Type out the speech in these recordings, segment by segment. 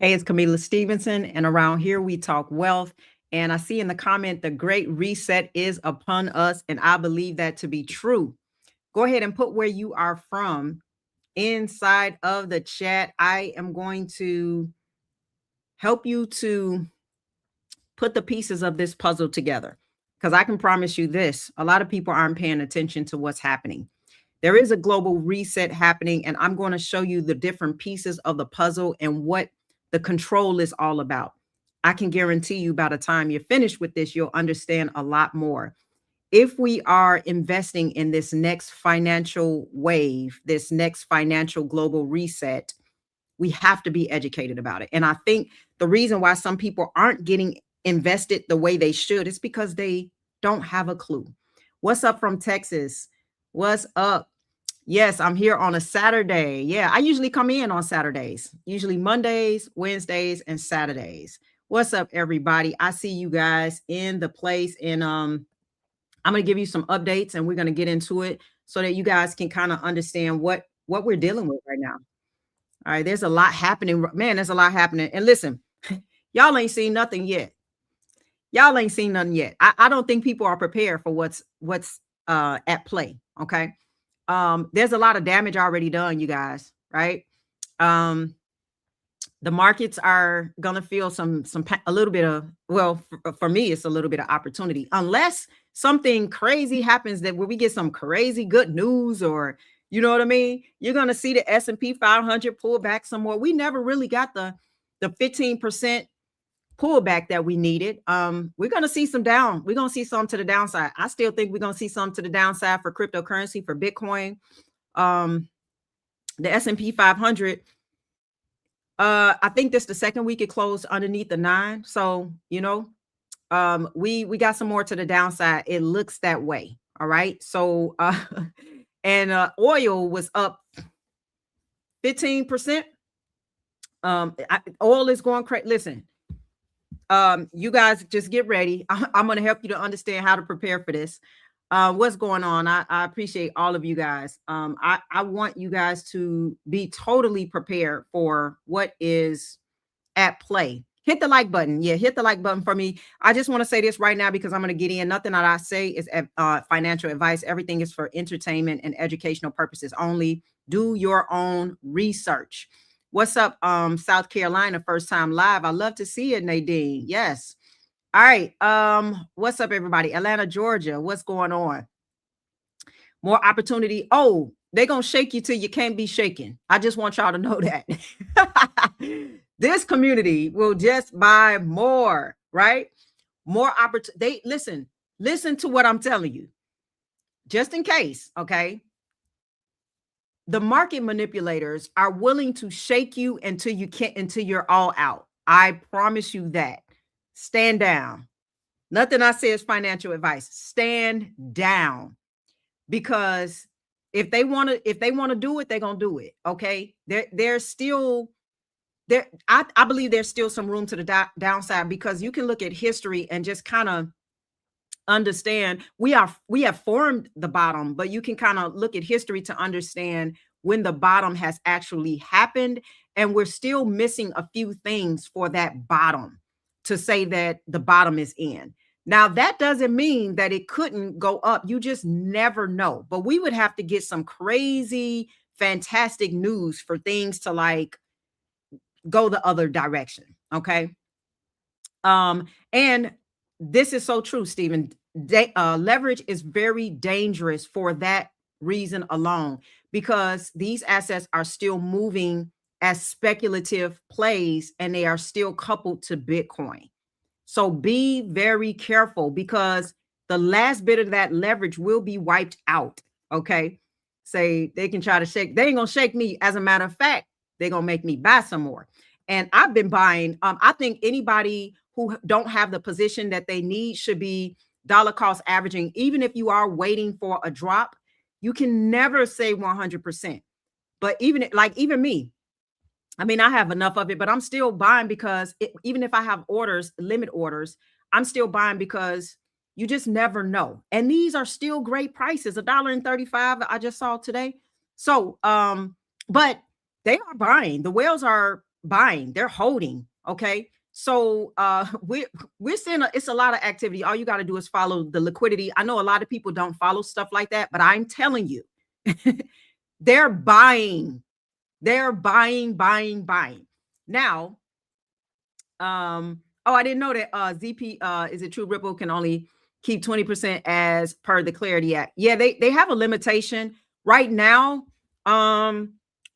Hey, it's Camila Stevenson, and around here we talk wealth. And I see in the comment, the great reset is upon us, and I believe that to be true. Go ahead and put where you are from inside of the chat. I am going to help you to put the pieces of this puzzle together because I can promise you this, a lot of people aren't paying attention to what's happening. There is a global reset happening, and I'm going to show you the different pieces of the puzzle and what the control is all about. I can guarantee you by the time you're finished with this, you'll understand a lot more. If we are investing in this next financial wave, this next financial global reset, we have to be educated about it. And I think the reason why some people aren't getting invested the way they should is because they don't have a clue. What's up from Texas? What's up? Yes, I'm here on a Saturday. Yeah, I usually come in on Saturdays, usually Mondays, Wednesdays, and Saturdays. What's up, everybody? I see you guys in the place, and I'm going to give you some updates, and we're going to get into it so that you guys can kind of understand what we're dealing with right now. All right, there's a lot happening. Man, there's a lot happening. And listen, y'all ain't seen nothing yet. Y'all ain't seen nothing yet. I don't think people are prepared for what's at play. Okay. There's a lot of damage already done, you guys, right? The markets are gonna feel a little bit of, well, for me, it's a little bit of opportunity, unless something crazy happens that where we get some crazy good news, or you know what I mean? You're gonna see the S&P 500 pull back some more. We never really got the 15% pullback that we needed. We're going to see some down. We're going to see some to the downside. I still think we're going to see some to the downside for cryptocurrency, for Bitcoin. The S&P 500, I think this the second week it closed underneath the 9. So, you know, we got some more to the downside. It looks that way. All right. So, and oil was up 15%. Oil is going crazy. Listen, you guys just get ready. I'm going to help you to understand how to prepare for this. What's going on? I appreciate all of you guys. I want you guys to be totally prepared for what is at play. Hit the like button. Yeah, hit the like button for me. I just want to say this right now because I'm going to get in. Nothing that I say is financial advice. Everything is for entertainment and educational purposes only. Do your own research. What's up, South Carolina, first time live. I love to see it, Nadine. Yes. All right. What's up, everybody? Atlanta, Georgia. What's going on? More opportunity. Oh, they're going to shake you till you can't be shaken. I just want y'all to know that. This community will just buy more, right? More opportunity. Listen to what I'm telling you. Just in case, okay? The market manipulators are willing to shake you until you're all out. I promise you that. Stand down. Nothing I say is financial advice. Stand down. Because if they want to do it, they're going to do it. Okay. There's still there. I believe there's still some room to the downside, because you can look at history and just kind of understand we have formed the bottom, but you can kind of look at history to understand when the bottom has actually happened, and we're still missing a few things for that bottom to say that the bottom is in. Now, that doesn't mean that it couldn't go up. You just never know. But we would have to get some crazy, fantastic news for things to like go the other direction. Okay. And this is so true, Stephen. Leverage is very dangerous for that reason alone, because these assets are still moving as speculative plays, and they are still coupled to Bitcoin. So be very careful, because the last bit of that leverage will be wiped out. Okay. Say they can try to shake. They ain't going to shake me. As a matter of fact, they're going to make me buy some more. And I've been buying. I think anybody who don't have the position that they need should be dollar cost averaging. Even if you are waiting for a drop, you can never say 100%. But even me, I mean, I have enough of it, but I'm still buying, because even if I have orders, limit orders, I'm still buying, because you just never know. And these are still great prices. $1.35 I just saw today. So, but they are buying. The whales are buying, they're holding. Okay. So we're seeing it's a lot of activity. All you got to do is follow the liquidity. I know a lot of people don't follow stuff like that, but I'm telling you, they're buying. They're buying. Now, oh, I didn't know that ZP is it true Ripple can only keep 20% as per the Clarity Act. Yeah, they have a limitation right now.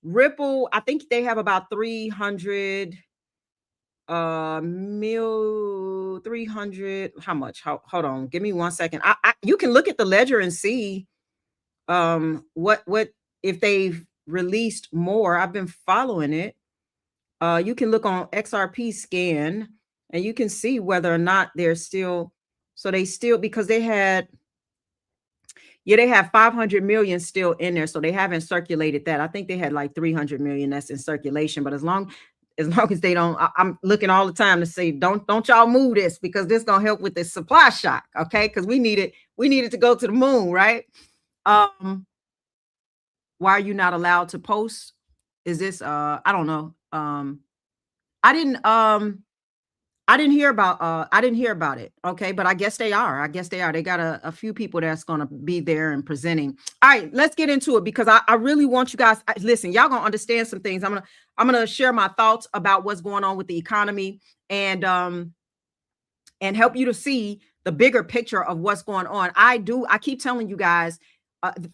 Ripple, I think they have about 300 300. How much? Hold on, give me 1 second. You can look at the ledger and see what if they've released more. I've been following it. You can look on XRP scan and you can see whether or not they're still, so they still, because they had, yeah, they have 500 million still in there. So they haven't circulated that. I think they had like 300 million that's in circulation, but as long as they don't, I'm looking all the time to say, don't y'all move this, because this gonna help with this supply shock. Okay. Cause we need it to go to the moon. Right. Why are you not allowed to post? Is this, I don't know. I didn't hear about it. Okay, but I guess they are. They got a few people that's gonna be there and presenting. All right, let's get into it, because I really want you guys, listen, y'all gonna understand some things. I'm gonna share my thoughts about what's going on with the economy, and help you to see the bigger picture of what's going on. I keep telling you guys,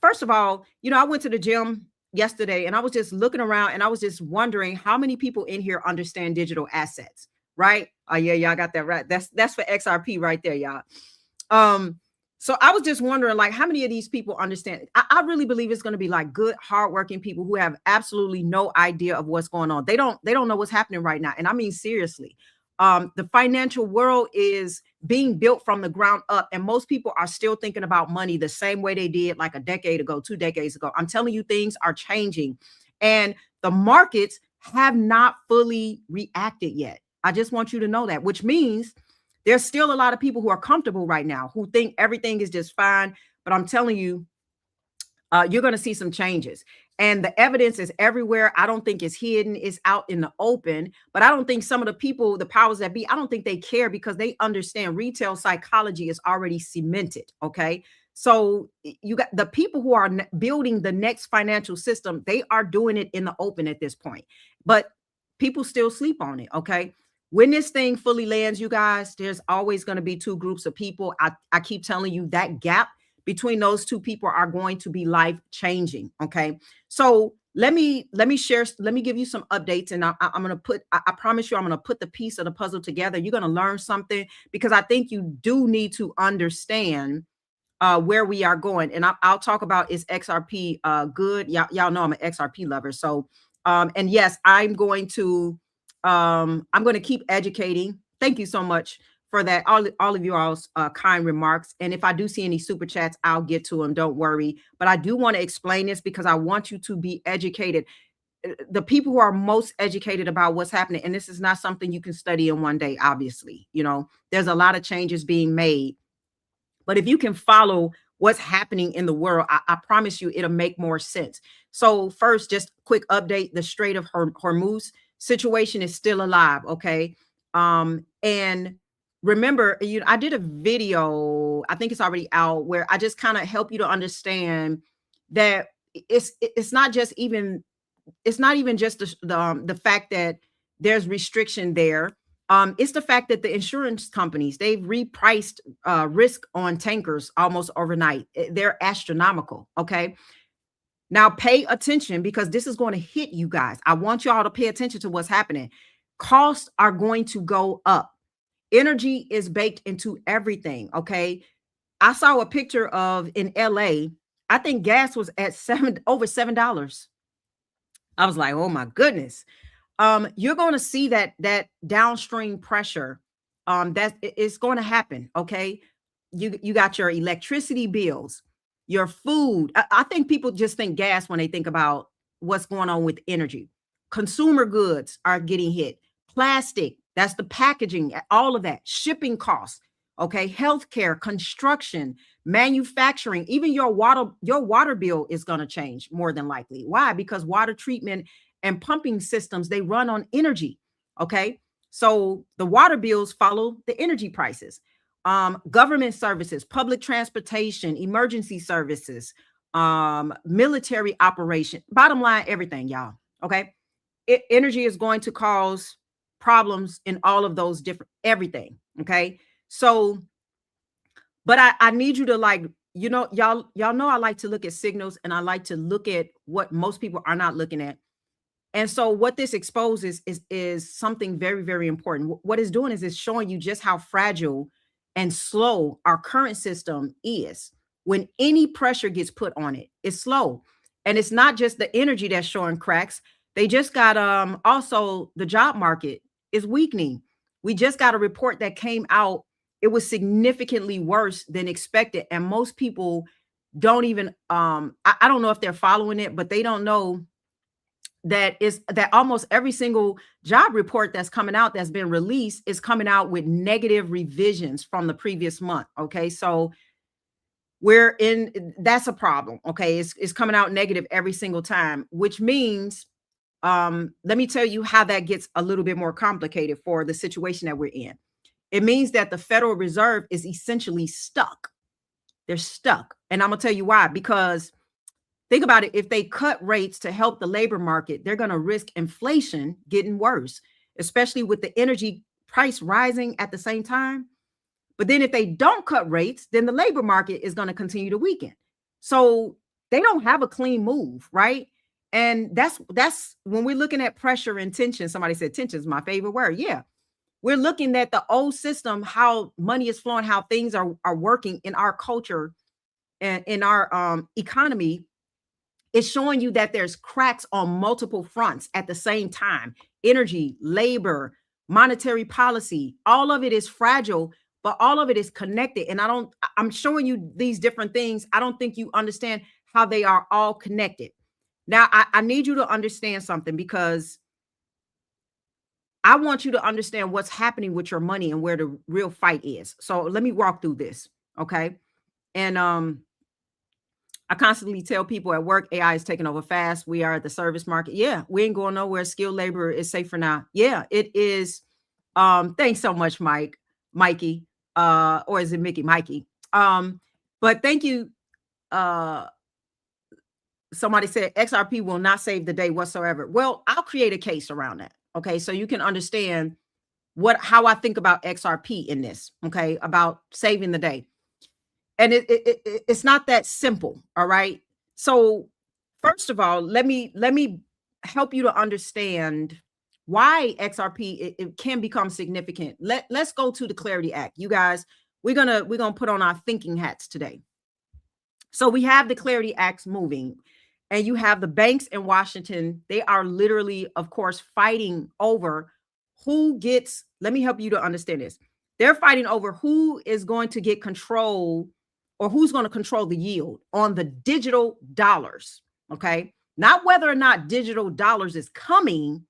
first of all, I went to the gym yesterday and I was just looking around and I was just wondering how many people in here understand digital assets, right? Oh yeah, y'all got that right. That's for XRP right there, y'all. So I was just wondering, like, how many of these people understand? I really believe it's going to be like good, hardworking people who have absolutely no idea of what's going on. They don't know what's happening right now. And I mean, seriously, the financial world is being built from the ground up. And most people are still thinking about money the same way they did like a decade ago, 2 decades ago. I'm telling you, things are changing and the markets have not fully reacted yet. I just want you to know that, which means there's still a lot of people who are comfortable right now, who think everything is just fine. But I'm telling you, you're going to see some changes. And the evidence is everywhere. I don't think it's hidden. It's out in the open. But I don't think some of the people, the powers that be, I don't think they care, because they understand retail psychology is already cemented. Okay. So you got the people who are building the next financial system. They are doing it in the open at this point. But people still sleep on it. Okay. When this thing fully lands, you guys, there's always going to be two groups of people. I keep telling you that gap between those two people are going to be life changing. Okay. So let me give you some updates, and I'm going to put, I promise you, I'm going to put the piece of the puzzle together. You're going to learn something, because I think you do need to understand where we are going. And I'll talk about, is XRP good? Y'all know I'm an XRP lover. So, and yes, I'm going to keep educating. Thank you so much for that. All of you all's kind remarks. And if I do see any super chats, I'll get to them. Don't worry. But I do want to explain this because I want you to be educated. The people who are most educated about what's happening, and this is not something you can study in one day, obviously. There's a lot of changes being made. But if you can follow what's happening in the world, I promise you it'll make more sense. So first, just quick update. The Strait of Hormuz situation is still alive. Okay. And remember, I did a video, I think it's already out, where I just kind of help you to understand that it's not even just the fact that there's restriction there. It's the fact that the insurance companies, they've repriced risk on tankers almost overnight. They're astronomical. Okay. Now pay attention, because this is going to hit you guys. I want y'all to pay attention to what's happening. Costs are going to go up. Energy is baked into everything. Okay. I saw a picture of in LA. I think gas was at over $7. I was like, oh my goodness. You're going to see that downstream pressure. That it's going to happen. Okay. You got your electricity bills, your food. I think people just think gas when they think about what's going on with energy. Consumer goods are getting hit. Plastic, that's the packaging, all of that, shipping costs. Okay, healthcare, construction, manufacturing, even your water bill is going to change more than likely. Why? Because water treatment and pumping systems, they run on energy. Okay. So the water bills follow the energy prices. Government services, public transportation, emergency services, military operation, bottom line, everything, y'all. Okay. Energy is going to cause problems in all of those different everything. Okay. So, but I need you to, like, y'all know I like to look at signals, and I like to look at what most people are not looking at. And so what this exposes is something very, very important. What it's doing is it's showing you just how fragile and slow our current system is. When any pressure gets put on it, it's slow. And it's not just the energy that's showing cracks. They just got also the job market is weakening. We just got a report that came out. It was significantly worse than expected. And most people don't even I don't know if they're following it, but they don't know that almost every single job report that's coming out, that's been released, is coming out with negative revisions from the previous month. Okay. So that's a problem. Okay. It's coming out negative every single time, which means, let me tell you how that gets a little bit more complicated for the situation that we're in. It means that the Federal Reserve is essentially stuck. They're stuck. And I'm going to tell you why. Because think about it. If they cut rates to help the labor market, they're going to risk inflation getting worse, especially with the energy price rising at the same time. But then if they don't cut rates, then the labor market is going to continue to weaken. So they don't have a clean move, right? And that's when we're looking at pressure and tension. Somebody said tension is my favorite word. Yeah. We're looking at the old system, how money is flowing, how things are working in our culture and in our economy. It's showing you that there's cracks on multiple fronts at the same time. Energy, labor, monetary policy, all of it is fragile, but all of it is connected. And I'm showing you these different things. I don't think you understand how they are all connected. Now, I need you to understand something, because I want you to understand what's happening with your money and where the real fight is. So let me walk through this. Okay. And I constantly tell people at work, AI is taking over fast. We are at the service market. Yeah, we ain't going nowhere. Skilled labor is safe for now. Yeah, it is. Thanks so much, Mikey. Or is it Mickey? Mikey. But thank you. Somebody said XRP will not save the day whatsoever. Well, I'll create a case around that. Okay, so you can understand how I think about XRP in this. Okay, about saving the day. And it's not that simple. All right. So first of all, let me help you to understand why XRP it can become significant. Let's go to the Clarity Act. You guys, we're gonna put on our thinking hats today. So we have the Clarity Acts moving, and you have the banks in Washington. They are literally, of course, fighting over who gets. Let me help you to understand this. They're fighting over who is going to get control, or who's going to control the yield on the digital dollars. Okay. Not whether or not digital dollars is coming.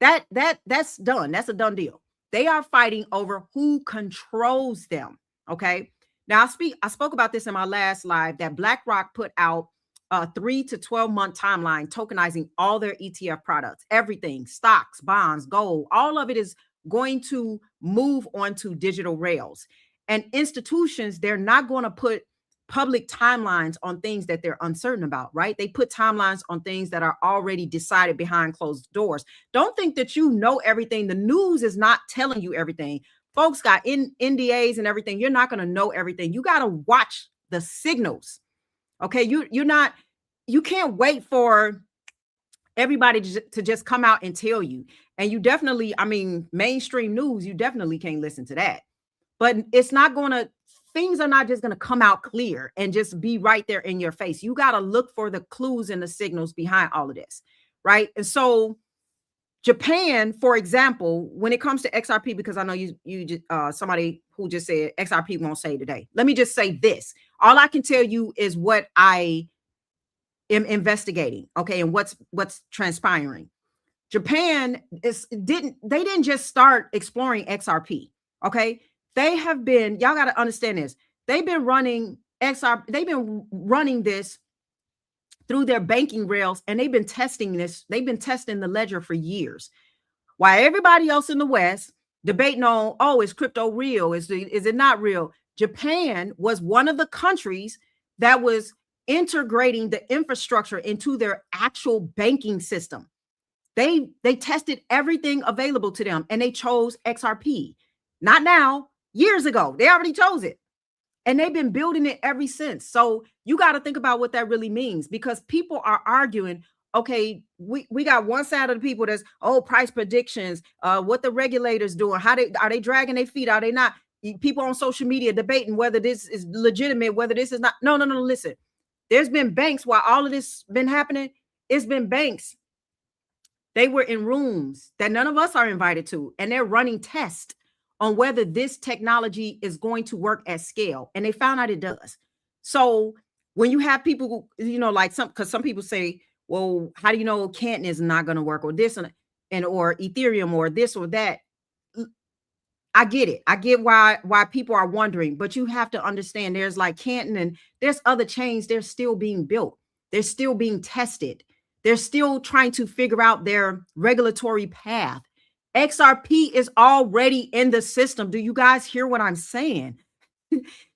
That's done. That's a done deal. They are fighting over who controls them. Okay. Now I spoke about this in my last live, that BlackRock put out a 3 to 12 month timeline tokenizing all their ETF products, everything, stocks, bonds, gold, all of it is going to move onto digital rails. And institutions, they're not going to put public timelines on things that they're uncertain about, right? They put timelines on things that are already decided behind closed doors. Don't think that you know everything. The news is not telling you everything. Folks got NDAs and everything. You're not going to know everything. You got to watch the signals. Okay. You can't wait for everybody to just come out and tell you. And you definitely, mainstream news, you definitely can't listen to that. But it's not going to, things are not just going to come out clear and just be right there in your face. You got to look for the clues and the signals behind all of this, right? And so Japan, for example, when it comes to XRP, because I know you somebody who just said XRP won't say today. Let me just say this. All I can tell you is what I am investigating, okay, and what's transpiring. Japan didn't just start exploring XRP, okay? They have been, y'all got to understand this. They've been running XRP, they've been running this through their banking rails, and they've been testing this. They've been testing the ledger for years. While everybody else in the West debating on, oh, is crypto real? Is it not real? Japan was one of the countries that was integrating the infrastructure into their actual banking system. They tested everything available to them, and they chose XRP. Not now, years ago. They already chose it. And they've been building it ever since. So you got to think about what that really means, because people are arguing, okay, we got one side of the people that's, oh, price predictions, what the regulators doing, are they dragging their feet, are they not? People on social media debating whether this is legitimate, whether this is not. No, listen. There's been banks while all of this been happening. It's been banks. They were in rooms that none of us are invited to, and they're running tests on whether this technology is going to work at scale. And they found out it does. So when you have people, like because some people say, well, how do you know Canton is not going to work, or this and or Ethereum or this or that? I get it. I get why people are wondering, but you have to understand there's like Canton and there's other chains. They're still being built. They're still being tested. They're still trying to figure out their regulatory path. XRP is already in the system. Do you guys hear what I'm saying?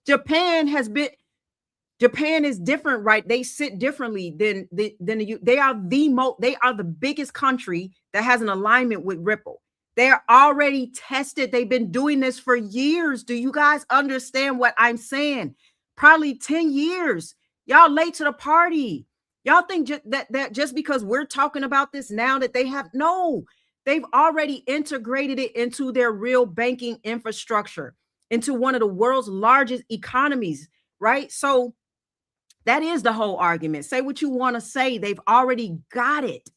Japan is different, right? They sit differently than they are the biggest country that has an alignment with Ripple. They are already tested. They've been doing this for years. Do you guys understand what I'm saying? Probably 10 years. Y'all late to the party. Y'all think that just because we're talking about this now that they have, no, they've already integrated it into their real banking infrastructure, into one of the world's largest economies, right? So that is the whole argument. Say what you want to say. They've already got it.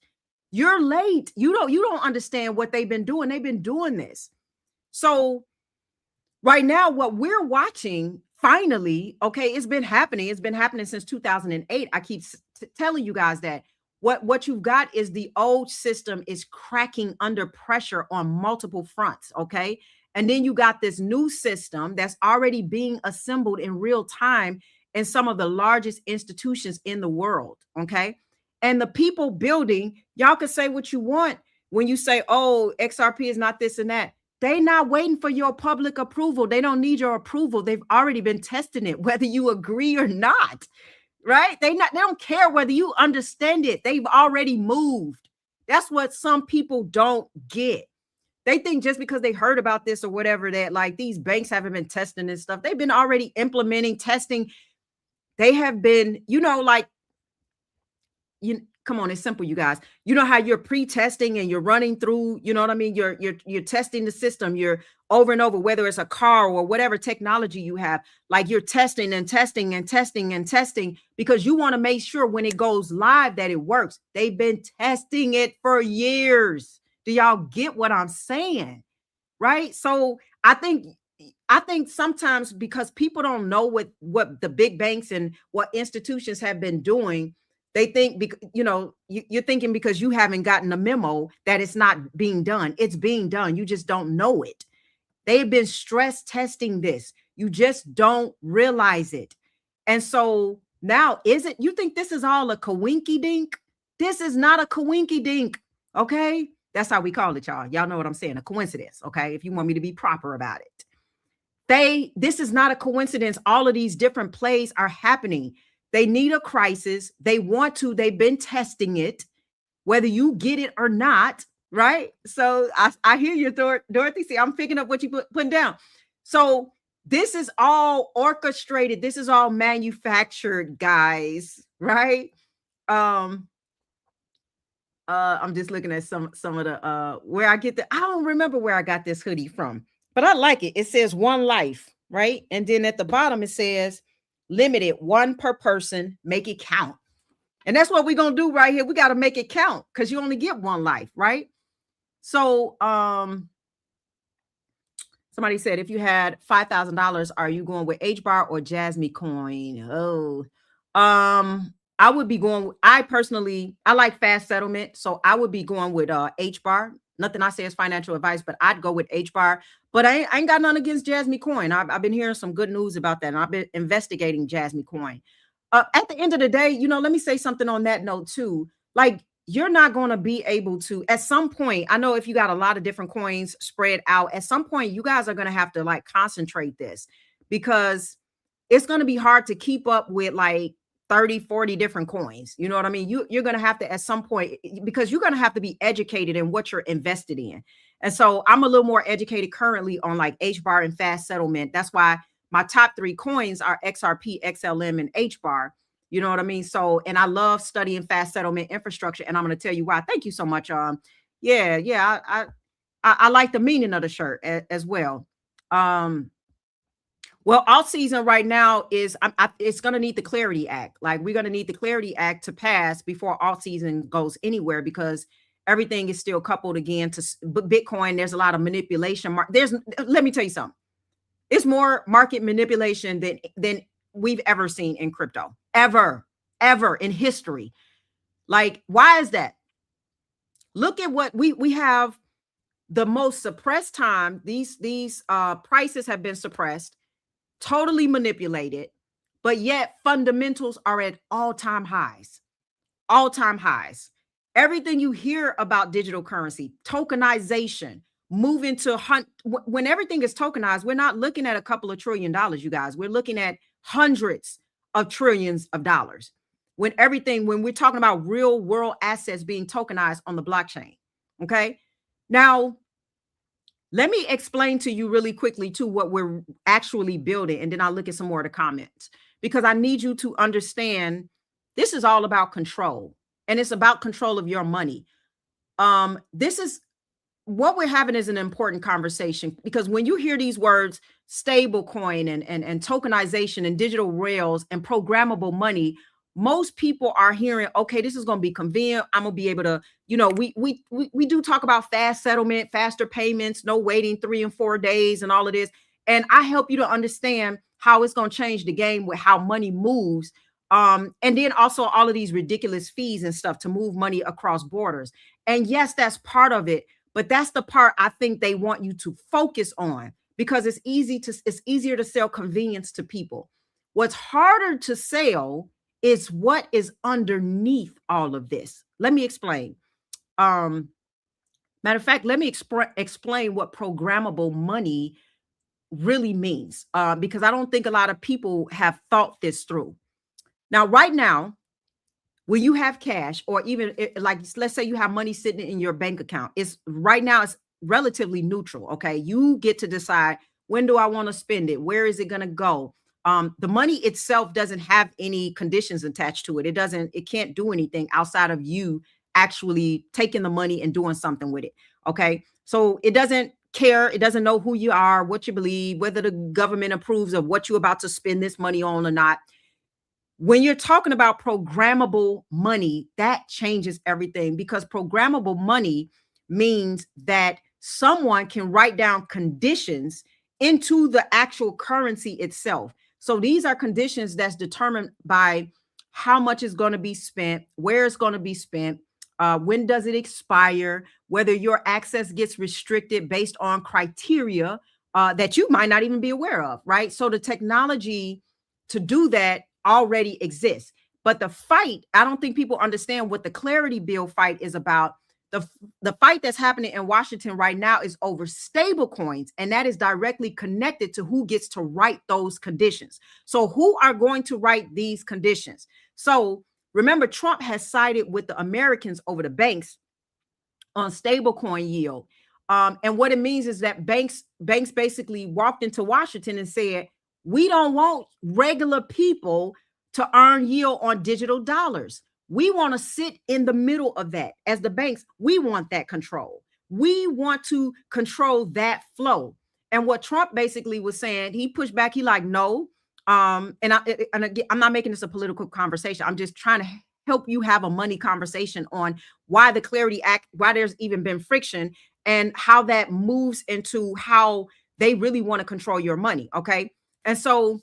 You're late. You don't understand what they've been doing. They've been doing this. So right now, what we're watching, finally, okay, it's been happening. It's been happening since 2008. I keep telling you guys that what you've got is the old system is cracking under pressure on multiple fronts, okay? And then you got this new system that's already being assembled in real time in some of the largest institutions in the world, okay? And the people building, y'all can say what you want when you say, oh, XRP is not this and that. They're not waiting for your public approval. They don't need your approval. They've already been testing it, whether you agree or not, right? They don't care whether you understand it. They've already moved. That's what some people don't get. They think just because they heard about this or whatever, that like these banks haven't been testing this stuff. They've been already implementing testing. They have been, come on, it's simple, you guys. You know how you're pre-testing and you're running through, you know what I mean? You're testing the system. You're over and over, whether it's a car or whatever technology you have, like you're testing and testing and testing and testing because you want to make sure when it goes live that it works. They've been testing it for years. Do y'all get what I'm saying? Right? So I think sometimes because people don't know what the big banks and what institutions have been doing, they think, you're thinking because you haven't gotten a memo that it's not being done. It's being done. You just don't know it. They've been stress testing this. You just don't realize it. And so now, you think this is all a coinky dink? This is not a coinky dink. Okay. That's how we call it, y'all. Y'all know what I'm saying. A coincidence. Okay. If you want me to be proper about it. This is not a coincidence. All of these different plays are happening. They need a crisis. They've been testing it, whether you get it or not, right? So I hear you, Dorothy. See, I'm picking up what you putting down. So this is all orchestrated. This is all manufactured, guys, right? I'm just looking at some of the where I don't remember where I got this hoodie from, but I like it. It says one life, right? And then at the bottom it says limited, one per person, make it count. And that's what we're going to do right here. We got to make it count because you only get one life, right? So somebody said, if you had $5,000, are you going with HBAR or Jasmine coin? Oh, I would be going, I like fast settlement. So I would be going with HBAR. Nothing I say is financial advice, but I'd go with HBAR. But I ain't got none against Jasmine coin. I've been hearing some good news about that. And I've been investigating Jasmine coin. At the end of the day, let me say something on that note too. Like, you're not going to be able to, at some point, I know if you got a lot of different coins spread out, at some point, you guys are going to have to like concentrate this, because it's going to be hard to keep up with like 30, 40 different coins. You know what I mean? You're going to have to, at some point, because you're going to have to be educated in what you're invested in. And so I'm a little more educated currently on like HBAR and fast settlement. That's why my top 3 coins are XRP, XLM, and HBAR. You know what I mean? So, and I love studying fast settlement infrastructure, and I'm going to tell you why. Thank you so much. I like the meaning of the shirt as well. Well, all season right now is it's going to need the Clarity Act. Like, we're going to need the Clarity Act to pass before all season goes anywhere, because everything is still coupled again to Bitcoin. There's a lot of manipulation. Let me tell you something. It's more market manipulation than we've ever seen in crypto, ever in history. Like, why is that? Look at what we have. The most suppressed time. These prices have been suppressed, totally manipulated, but yet fundamentals are at all-time highs. All-time highs. Everything you hear about digital currency, tokenization, moving to when everything is tokenized, we're not looking at a couple of $1 trillion, you guys. We're looking at hundreds of trillions of dollars. When we're talking about real world assets being tokenized on the blockchain. Okay. Now, let me explain to you really quickly too what we're actually building, and then I'll look at some more of the comments, because I need you to understand this is all about control, and it's about control of your money. This is what we're having is an important conversation, because when you hear these words, stablecoin and tokenization and digital rails and programmable money, most people are hearing, okay, this is going to be convenient. I'm going to be able to, we do talk about fast settlement, faster payments, no waiting 3 and 4 days and all of this. And I help you to understand how it's going to change the game with how money moves. And then also all of these ridiculous fees and stuff to move money across borders. And yes, that's part of it. But that's the part I think they want you to focus on, because it's easier to sell convenience to people. What's harder to sell is what is underneath all of this. Let me explain. Matter of fact, let me explain what programmable money really means, because I don't think a lot of people have thought this through. Now, right now, when you have cash, or even like, let's say you have money sitting in your bank account, it's relatively neutral. Okay. You get to decide, when do I want to spend it? Where is it going to go? The money itself doesn't have any conditions attached to it. It can't do anything outside of you actually taking the money and doing something with it. Okay. So it doesn't care. It doesn't know who you are, what you believe, whether the government approves of what you're about to spend this money on or not. When you're talking about programmable money, that changes everything, because programmable money means that someone can write down conditions into the actual currency itself. So these are conditions that's determined by how much is going to be spent, where it's going to be spent, when does it expire, whether your access gets restricted based on criteria that you might not even be aware of, right? So the technology to do that already exists. But the fight, I don't think people understand what the Clarity Bill fight is about. The fight that's happening in Washington right now is over stable coins, and that is directly connected to who gets to write those conditions. So who are going to write these conditions? So remember, Trump has sided with the Americans over the banks on stablecoin yield. And what it means is that banks basically walked into Washington and said, we don't want regular people to earn yield on digital dollars. We want to sit in the middle of that. As the banks, we want that control. We want to control that flow. And what Trump basically was saying, he pushed back. He like, no. And again, I'm not making this a political conversation. I'm just trying to help you have a money conversation on why the Clarity Act, why there's even been friction, and how that moves into how they really want to control your money. Okay. And so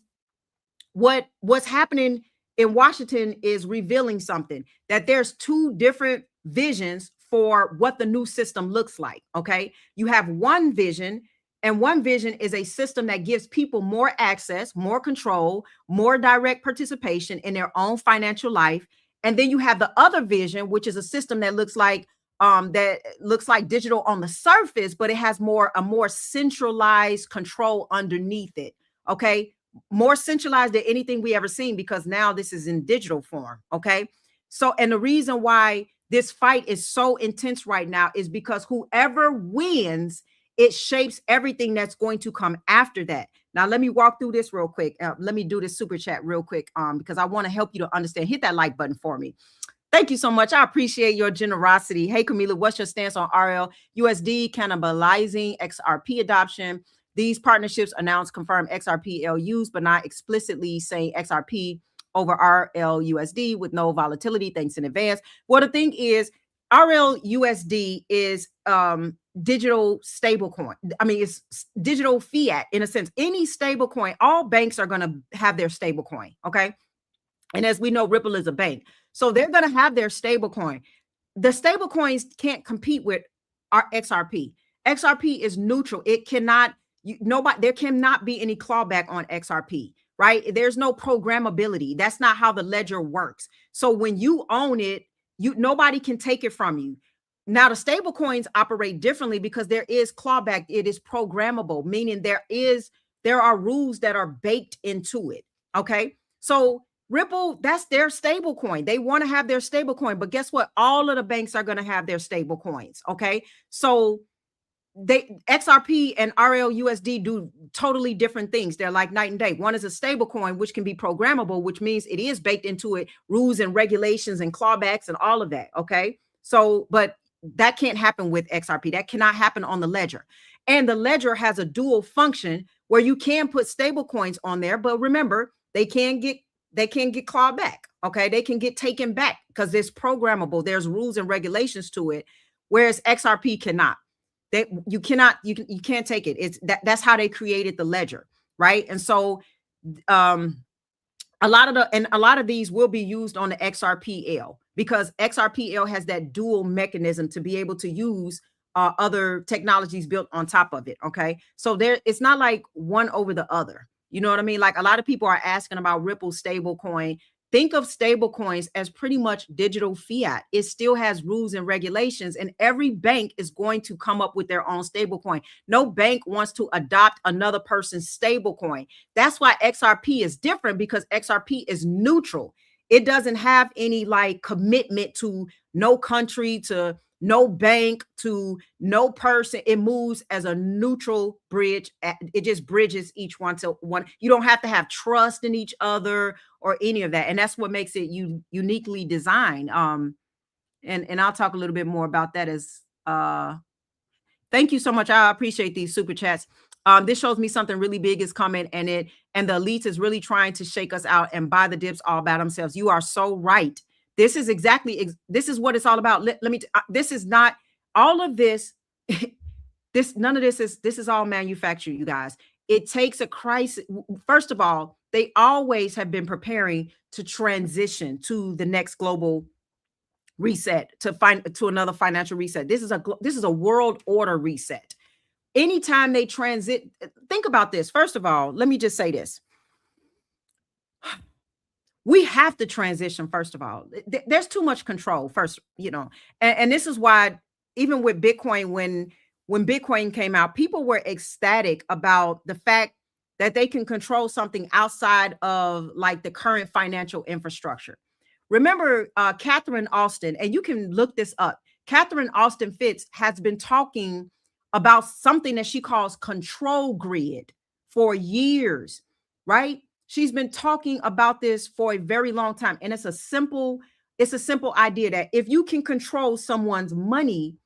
what's happening in Washington is revealing something, that there's 2 different visions for what the new system looks like. Okay. You have one vision And one vision is a system that gives people more access, more control, more direct participation in their own financial life. And then you have the other vision, which is a system that looks like digital on the surface, but it has a more centralized control underneath it. Okay. More centralized than anything we ever seen, because now this is in digital form. Okay. So, and the reason why this fight is so intense right now is because whoever wins, it shapes everything that's going to come after that. Now, let me walk through this real quick. Let me do this super chat real quick, because I want to help you to understand. Hit that like button for me. Thank you so much. I appreciate your generosity. Hey, Camila, what's your stance on RLUSD cannibalizing XRP adoption? These partnerships announced confirm XRP LUs, but not explicitly saying XRP over RLUSD with no volatility. Thanks in advance. Well, the thing is, RLUSD is digital stablecoin. I mean, it's digital fiat in a sense. Any stablecoin, all banks are going to have their stablecoin. Okay. And as we know, Ripple is a bank. So they're going to have their stablecoin. The stablecoins can't compete with our XRP. XRP is neutral. It cannot, there cannot be any clawback on XRP, right? There's no programmability. That's not how the ledger works. So when you own it, nobody can take it from you. Now, the stable coins operate differently because there is clawback. It is programmable, meaning there are rules that are baked into it. Okay. So Ripple, that's their stable coin. They want to have their stable coin, but guess what? All of the banks are going to have their stable coins. Okay. So XRP and RLUSD do totally different things. They're like night and day. One is a stable coin, which can be programmable, which means it is baked into it, rules and regulations and clawbacks and all of that. Okay. So, but that can't happen with XRP. That cannot happen on the ledger. And the ledger has a dual function where you can put stable coins on there, but remember, they can get clawed back. Okay. They can get taken back because it's programmable. There's rules and regulations to it, whereas XRP cannot. You can't take it. That's how they created the ledger, right? And so a lot of these will be used on the XRPL because XRPL has that dual mechanism to be able to use other technologies built on top of it. Okay, so it's not like one over the other. You know what I mean? Like a lot of people are asking about Ripple stablecoin. Think of stable coins as pretty much digital fiat. It still has rules and regulations, and every bank is going to come up with their own stable coin. No bank wants to adopt another person's stable coin. That's why XRP is different, because XRP is neutral. It doesn't have any like commitment to no country, to no bank, to no person. It moves as a neutral bridge. It just bridges each one to one. You don't have to have trust in each other or any of that. And that's what makes it uniquely designed. And I'll talk a little bit more about that as thank you so much. I appreciate these super chats. This shows me something really big is coming, and the elites is really trying to shake us out and buy the dips all by themselves. You are so right. This is this is what it's all about. Let me, this is not all of this. None of this is all manufactured, you guys. It takes a crisis. First of all, they always have been preparing to transition to the next global reset, to another financial reset. This is a world order reset. Anytime they transit, think about this. First of all, let me just say this. We have to transition, first of all. There's too much control first, and this is why even with Bitcoin, when Bitcoin came out, people were ecstatic about the fact that they can control something outside of like the current financial infrastructure. Remember Catherine Austin, and you can look this up. Catherine Austin Fitts has been talking about something that she calls control grid for years, right? She's been talking about this for a very long time. And it's a simple idea that if you can control someone's money,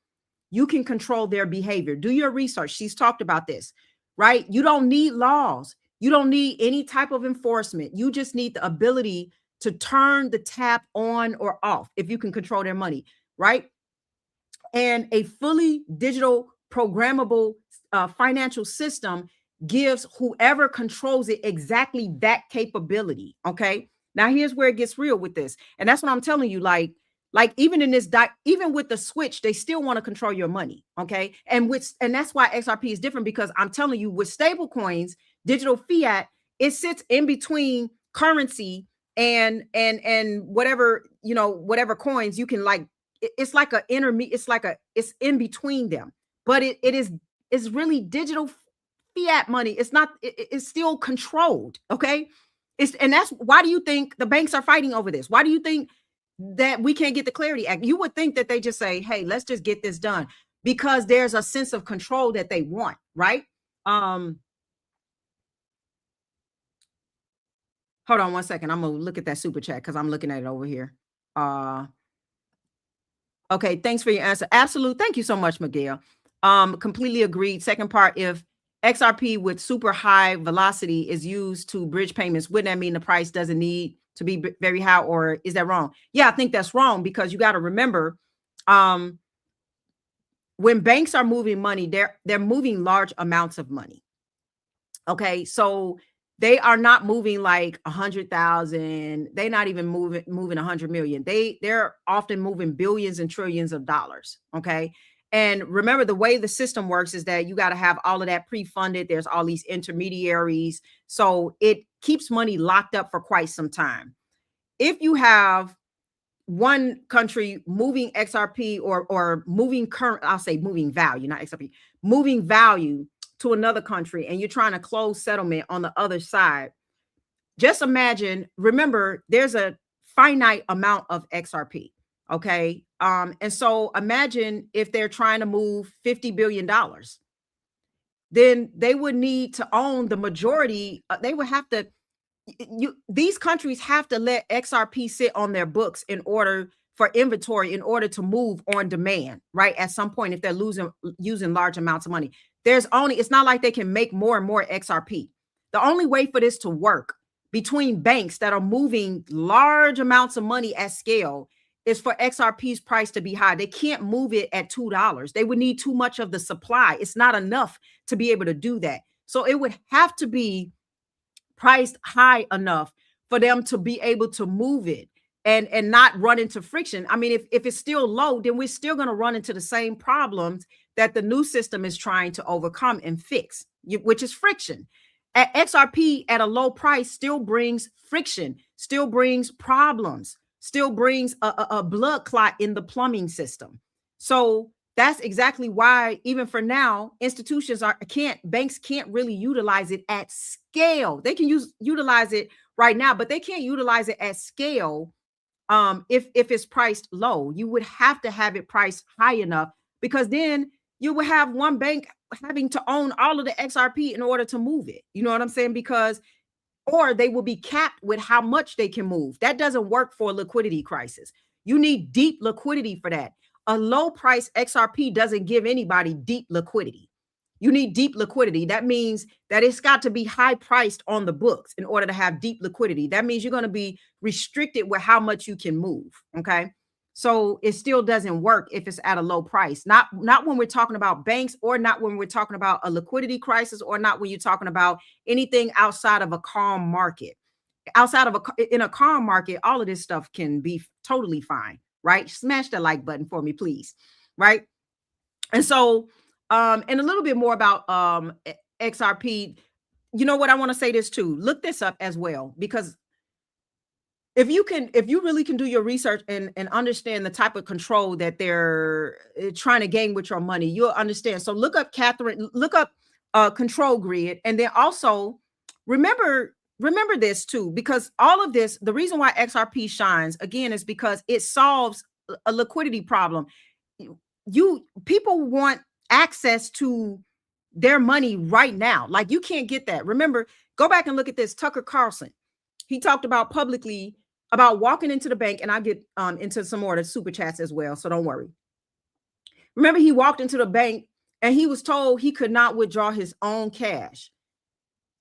you can control their behavior. Do your research. She's talked about this, right? You don't need laws. You don't need any type of enforcement. You just need the ability to turn the tap on or off if you can control their money, right? And a fully digital programmable financial system gives whoever controls it exactly that capability. Okay. Now here's where it gets real with this. And that's what I'm telling you. Like Like even in this even with the switch, they still want to control your money. Okay. And that's why XRP is different, because I'm telling you, with stable coins, digital fiat, it sits in between currency and whatever, whatever coins you can, like, it's like a intermediate, it's in between them. But it's really digital fiat money. It's not, it's still controlled. Okay. And that's why do you think the banks are fighting over this? Why do you think that we can't get the Clarity Act? You would think that they just say, hey, let's just get this done, because there's a sense of control that they want, right? Hold on one second. I'm gonna look at that super chat because I'm looking at it over here. Okay, thanks for your answer. Absolute. Thank you so much, Miguel. Completely agreed. Second part, if XRP with super high velocity is used to bridge payments, wouldn't that mean the price doesn't need to be very high, or is that wrong? Yeah, I think that's wrong, because you got to remember, when banks are moving money, they're moving large amounts of money. Okay, so they are not moving like 100,000. They're not even moving 100 million. They're often moving billions and trillions of dollars. Okay. And remember, the way the system works is that you got to have all of that pre-funded. There's all these intermediaries. So it keeps money locked up for quite some time. If you have one country moving XRP or moving current, I'll say moving value, not XRP, moving value to another country, and you're trying to close settlement on the other side, just imagine, remember, there's a finite amount of XRP. Okay. And so imagine if they're trying to move $50 billion, then they would need to own the majority. They would have to, these countries have to let XRP sit on their books in order for inventory, in order to move on demand, right? At some point, if they're using large amounts of money, it's not like they can make more and more XRP. The only way for this to work between banks that are moving large amounts of money at scale is for XRP's price to be high. They can't move it at $2. They would need too much of the supply. It's not enough to be able to do that. So it would have to be priced high enough for them to be able to move it and not run into friction. I mean, if it's still low, then we're still going to run into the same problems that the new system is trying to overcome and fix, which is friction. At XRP at a low price still brings friction, still brings problems, still brings a blood clot in the plumbing system. So that's exactly why, even for now, banks can't really utilize it at scale. They can utilize it right now, but they can't utilize it at scale. If it's priced low, you would have to have it priced high enough, because then you will have one bank having to own all of the XRP in order to move it. You know what I'm saying? Or they will be capped with how much they can move. That doesn't work for a liquidity crisis. You need deep liquidity for that. A low price XRP doesn't give anybody deep liquidity. You need deep liquidity. That means that it's got to be high priced on the books in order to have deep liquidity. That means you're going to be restricted with how much you can move. Okay. So it still doesn't work if it's at a low price. Not when we're talking about banks, or not when we're talking about a liquidity crisis, or not when you're talking about anything outside of a calm market. In a calm market, all of this stuff can be totally fine, right? Smash the like button for me, please. Right. And so, and a little bit more about XRP. You know what? I want to say this too. Look this up as well, because if you really can do your research and understand the type of control that they're trying to gain with your money, you'll understand. So look up control grid, and then also remember this too, because all of this, the reason why XRP shines again is because it solves a liquidity problem. People want access to their money right now. Like, you can't get that. Remember, go back and look at this. Tucker Carlson, he talked about publicly about walking into the bank, and I'll get into some more of the super chats as well, so don't worry. Remember, he walked into the bank and he was told he could not withdraw his own cash.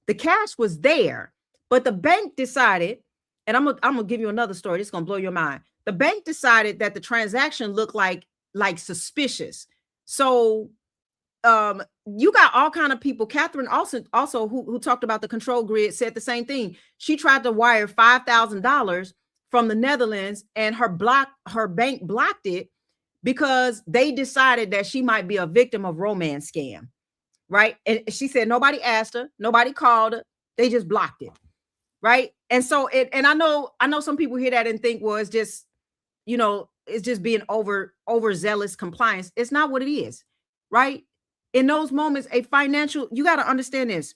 The cash was there, but the bank decided, and I'm gonna give you another story. This is gonna blow your mind. The bank decided that the transaction looked like suspicious. So you got all kind of people. Catherine also who talked about the control grid said the same thing. She tried to wire $5,000 from the Netherlands, and her bank blocked it because they decided that she might be a victim of romance scam, right? And she said nobody asked her, nobody called her, they just blocked it, right? And so and I know some people hear that and think, well, it's just, it's just being overzealous compliance. It's not what it is, right? In those moments, you got to understand this.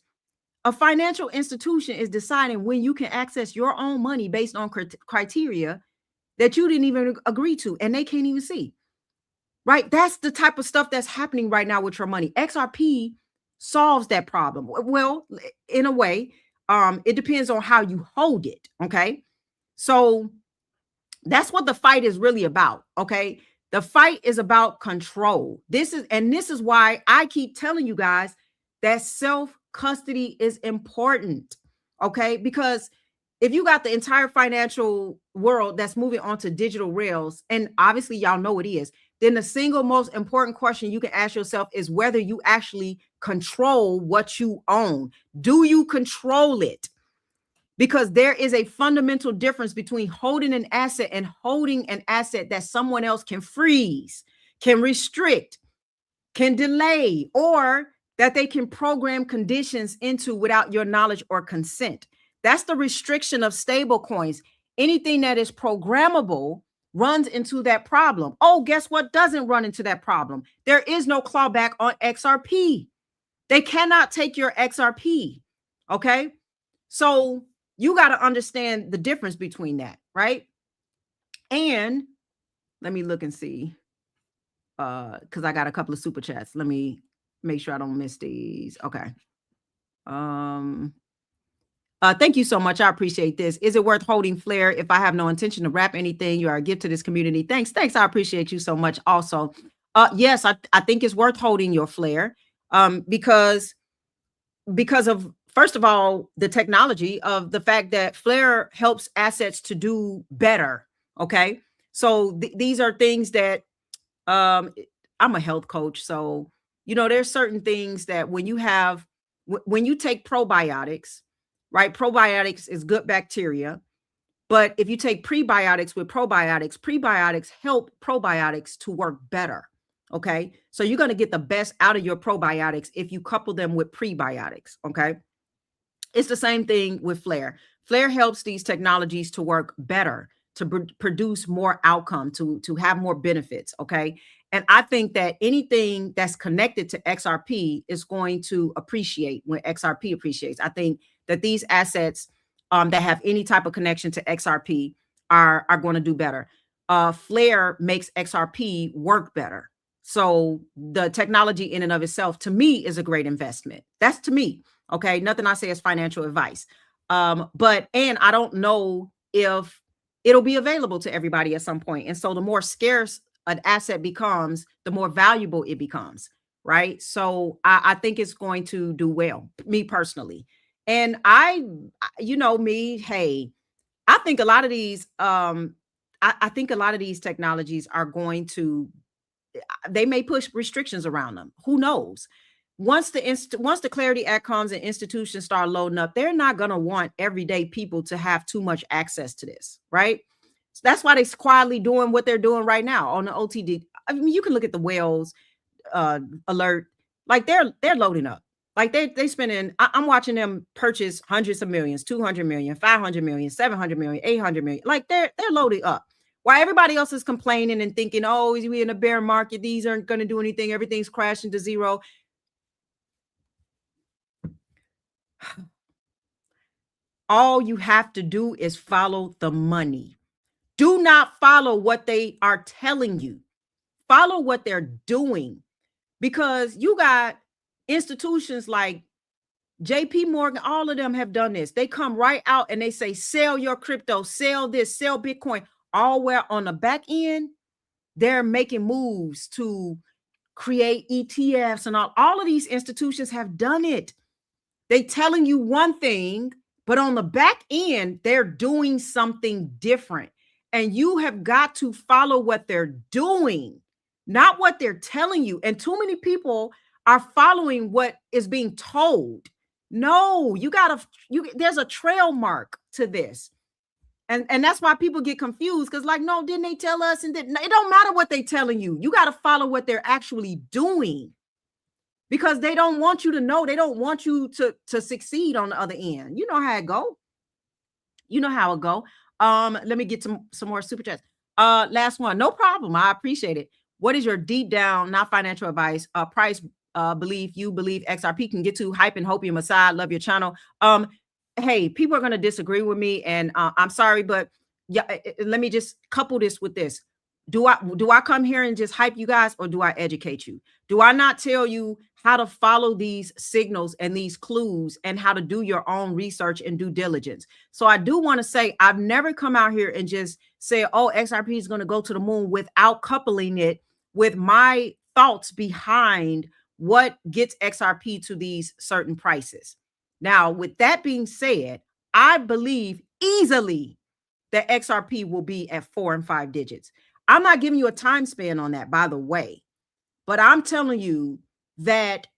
A financial institution is deciding when you can access your own money based on criteria that you didn't even agree to, and they can't even see, right? That's the type of stuff that's happening right now with your money. XRP solves that problem. Well, in a way, it depends on how you hold it, okay? So that's what the fight is really about, okay? The fight is about control. This is why I keep telling you guys that self-custody is important, okay? Because if you got the entire financial world that's moving onto digital rails, and obviously y'all know it is, then the single most important question you can ask yourself is whether you actually control what you own. Do you control it? Because there is a fundamental difference between holding an asset and holding an asset that someone else can freeze, can restrict, can delay, or that they can program conditions into without your knowledge or consent. That's the restriction of stable coins. Anything that is programmable runs into that problem. Oh, guess what doesn't run into that problem? There is no clawback on XRP. They cannot take your XRP, okay? So you got to understand the difference between that, right? And let me look and see, because I got a couple of super chats. Let me make sure I don't miss these. Okay. Thank you so much. I appreciate this. Is it worth holding Flare if I have no intention to wrap anything? You are a gift to this community. Thanks. I appreciate you so much. Also, yes, I think it's worth holding your Flare, because of, first of all, the technology of the fact that Flare helps assets to do better. Okay. So these are things that, I'm a health coach. So, there's certain things that when you take probiotics, right? Probiotics is good bacteria. But if you take prebiotics with prebiotics help probiotics to work better. Okay. So you're going to get the best out of your probiotics if you couple them with prebiotics. Okay. It's the same thing with Flare. Flare helps these technologies to work better, to produce more outcome, to have more benefits. Okay. And I think that anything that's connected to XRP is going to appreciate when XRP appreciates. I think that these assets that have any type of connection to XRP are going to do better. Flare makes XRP work better. So the technology in and of itself, to me, is a great investment. That's to me. Okay. Nothing I say is financial advice. And I don't know if it'll be available to everybody at some point. And so the more scarce an asset becomes, the more valuable it becomes. Right. So I think it's going to do well, me personally. And hey, I think a lot of these, I think a lot of these technologies are going to, they may push restrictions around them. Who knows? Once the Clarity Act comes and institutions start loading up, they're not going to want everyday people to have too much access to this, right? So that's why they're quietly doing what they're doing right now on the OTD. I mean, you can look at the whales alert, like they're loading up. Like they spending, I'm watching them purchase hundreds of millions, 200 million, 500 million, 700 million, 800 million. Like they're loading up. While everybody else is complaining and thinking, oh, we in a bear market, these aren't going to do anything, everything's crashing to zero. All you have to do is follow the money. Do not follow what they are telling you. Follow what they're doing, because you got institutions like JP Morgan, all of them have done this. They come right out and they say, sell your crypto, sell this, sell Bitcoin. All where on the back end, they're making moves to create ETFs and all of these institutions have done it. They telling you one thing, but on the back end, they're doing something different. And you have got to follow what they're doing, not what they're telling you. And too many people are following what is being told. No, there's a trail mark to this. And that's why people get confused, because like, no, didn't they tell us? And didn't it don't matter what they telling you. You got to follow what they're actually doing, because they don't want you to know. They don't want you to succeed on the other end. You know how it go. You know how it go. Let me get some more super chats. Last one. No problem. I appreciate it. What is your deep down, not financial advice, price belief you believe XRP can get to? Hype and hopium aside, love your channel. Hey, people are going to disagree with me, and I'm sorry, but yeah, let me just couple this with this. Do I come here and just hype you guys, or do I educate you? Do I not tell you how to follow these signals and these clues and how to do your own research and due diligence? So I do want to say, I've never come out here and just say, oh, XRP is going to go to the moon, without coupling it with my thoughts behind what gets XRP to these certain prices. Now, with that being said, I believe easily that XRP will be at 4 and 5 digits. I'm not giving you a time span on that, by the way, but I'm telling you that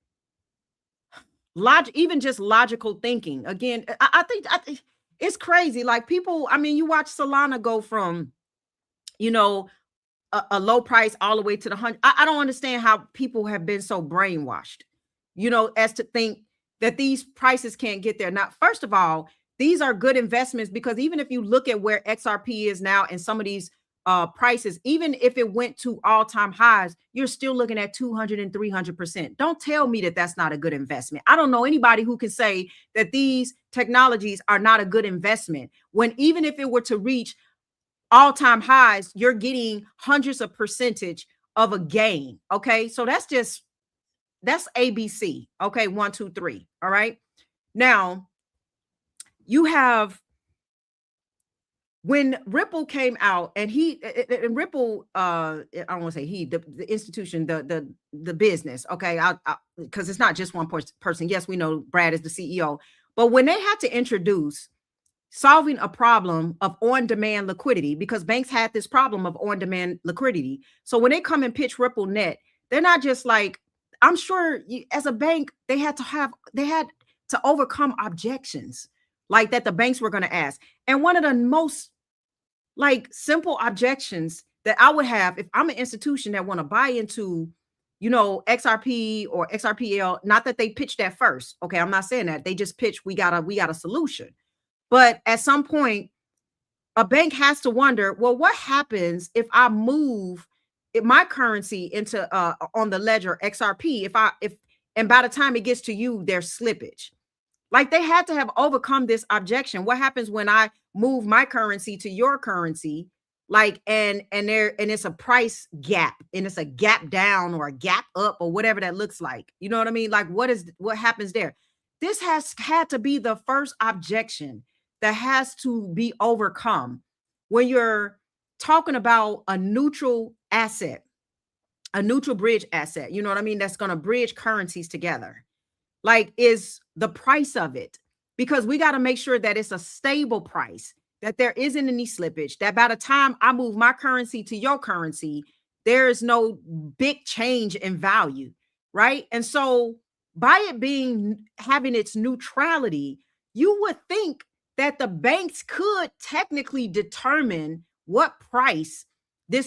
even just logical thinking. Again, I think it's crazy. Like, people, I mean, you watch Solana go from, you know, a low price all the way to the 100. I don't understand how people have been so brainwashed, you know, as to think that these prices can't get there. Now, first of all, these are good investments, because even if you look at where XRP is now and some of these prices, even if it went to all-time highs, you're still looking at 200 and 300%. Don't tell me that that's not a good investment. I don't know anybody who can say that these technologies are not a good investment, when even if it were to reach all-time highs, you're getting hundreds of percentage of a gain. Okay, so that's ABC. Okay, 1, 2, 3. All right, now you have, when Ripple came out, and Ripple, I don't want to say he, the institution, the business, okay, because it's not just one person. Yes, we know Brad is the CEO, but when they had to introduce solving a problem of on-demand liquidity, because banks had this problem of on-demand liquidity. So when they come and pitch Ripple Net, they're not just like, I'm sure as a bank, they had to overcome objections like that the banks were going to ask. And one of the most like simple objections that I would have if I'm an institution that want to buy into, you know, XRP or XRPL, not that they pitched that first. Okay, I'm not saying that. They just pitched, we got a solution. But at some point, a bank has to wonder, well, what happens if I move my currency into on the ledger XRP? And by the time it gets to you, there's slippage. Like, they had to have overcome this objection. What happens when I move my currency to your currency? Like, and it's a price gap, and it's a gap down or a gap up or whatever that looks like. You know what I mean? Like, what happens there? This has had to be the first objection that has to be overcome when you're talking about a neutral asset, a neutral bridge asset. You know what I mean? That's going to bridge currencies together. Like, is the price of it, because we got to make sure that it's a stable price, that there isn't any slippage, that by the time I move my currency to your currency, there is no big change in value, right? And so by it having its neutrality, you would think that the banks could technically determine what price they're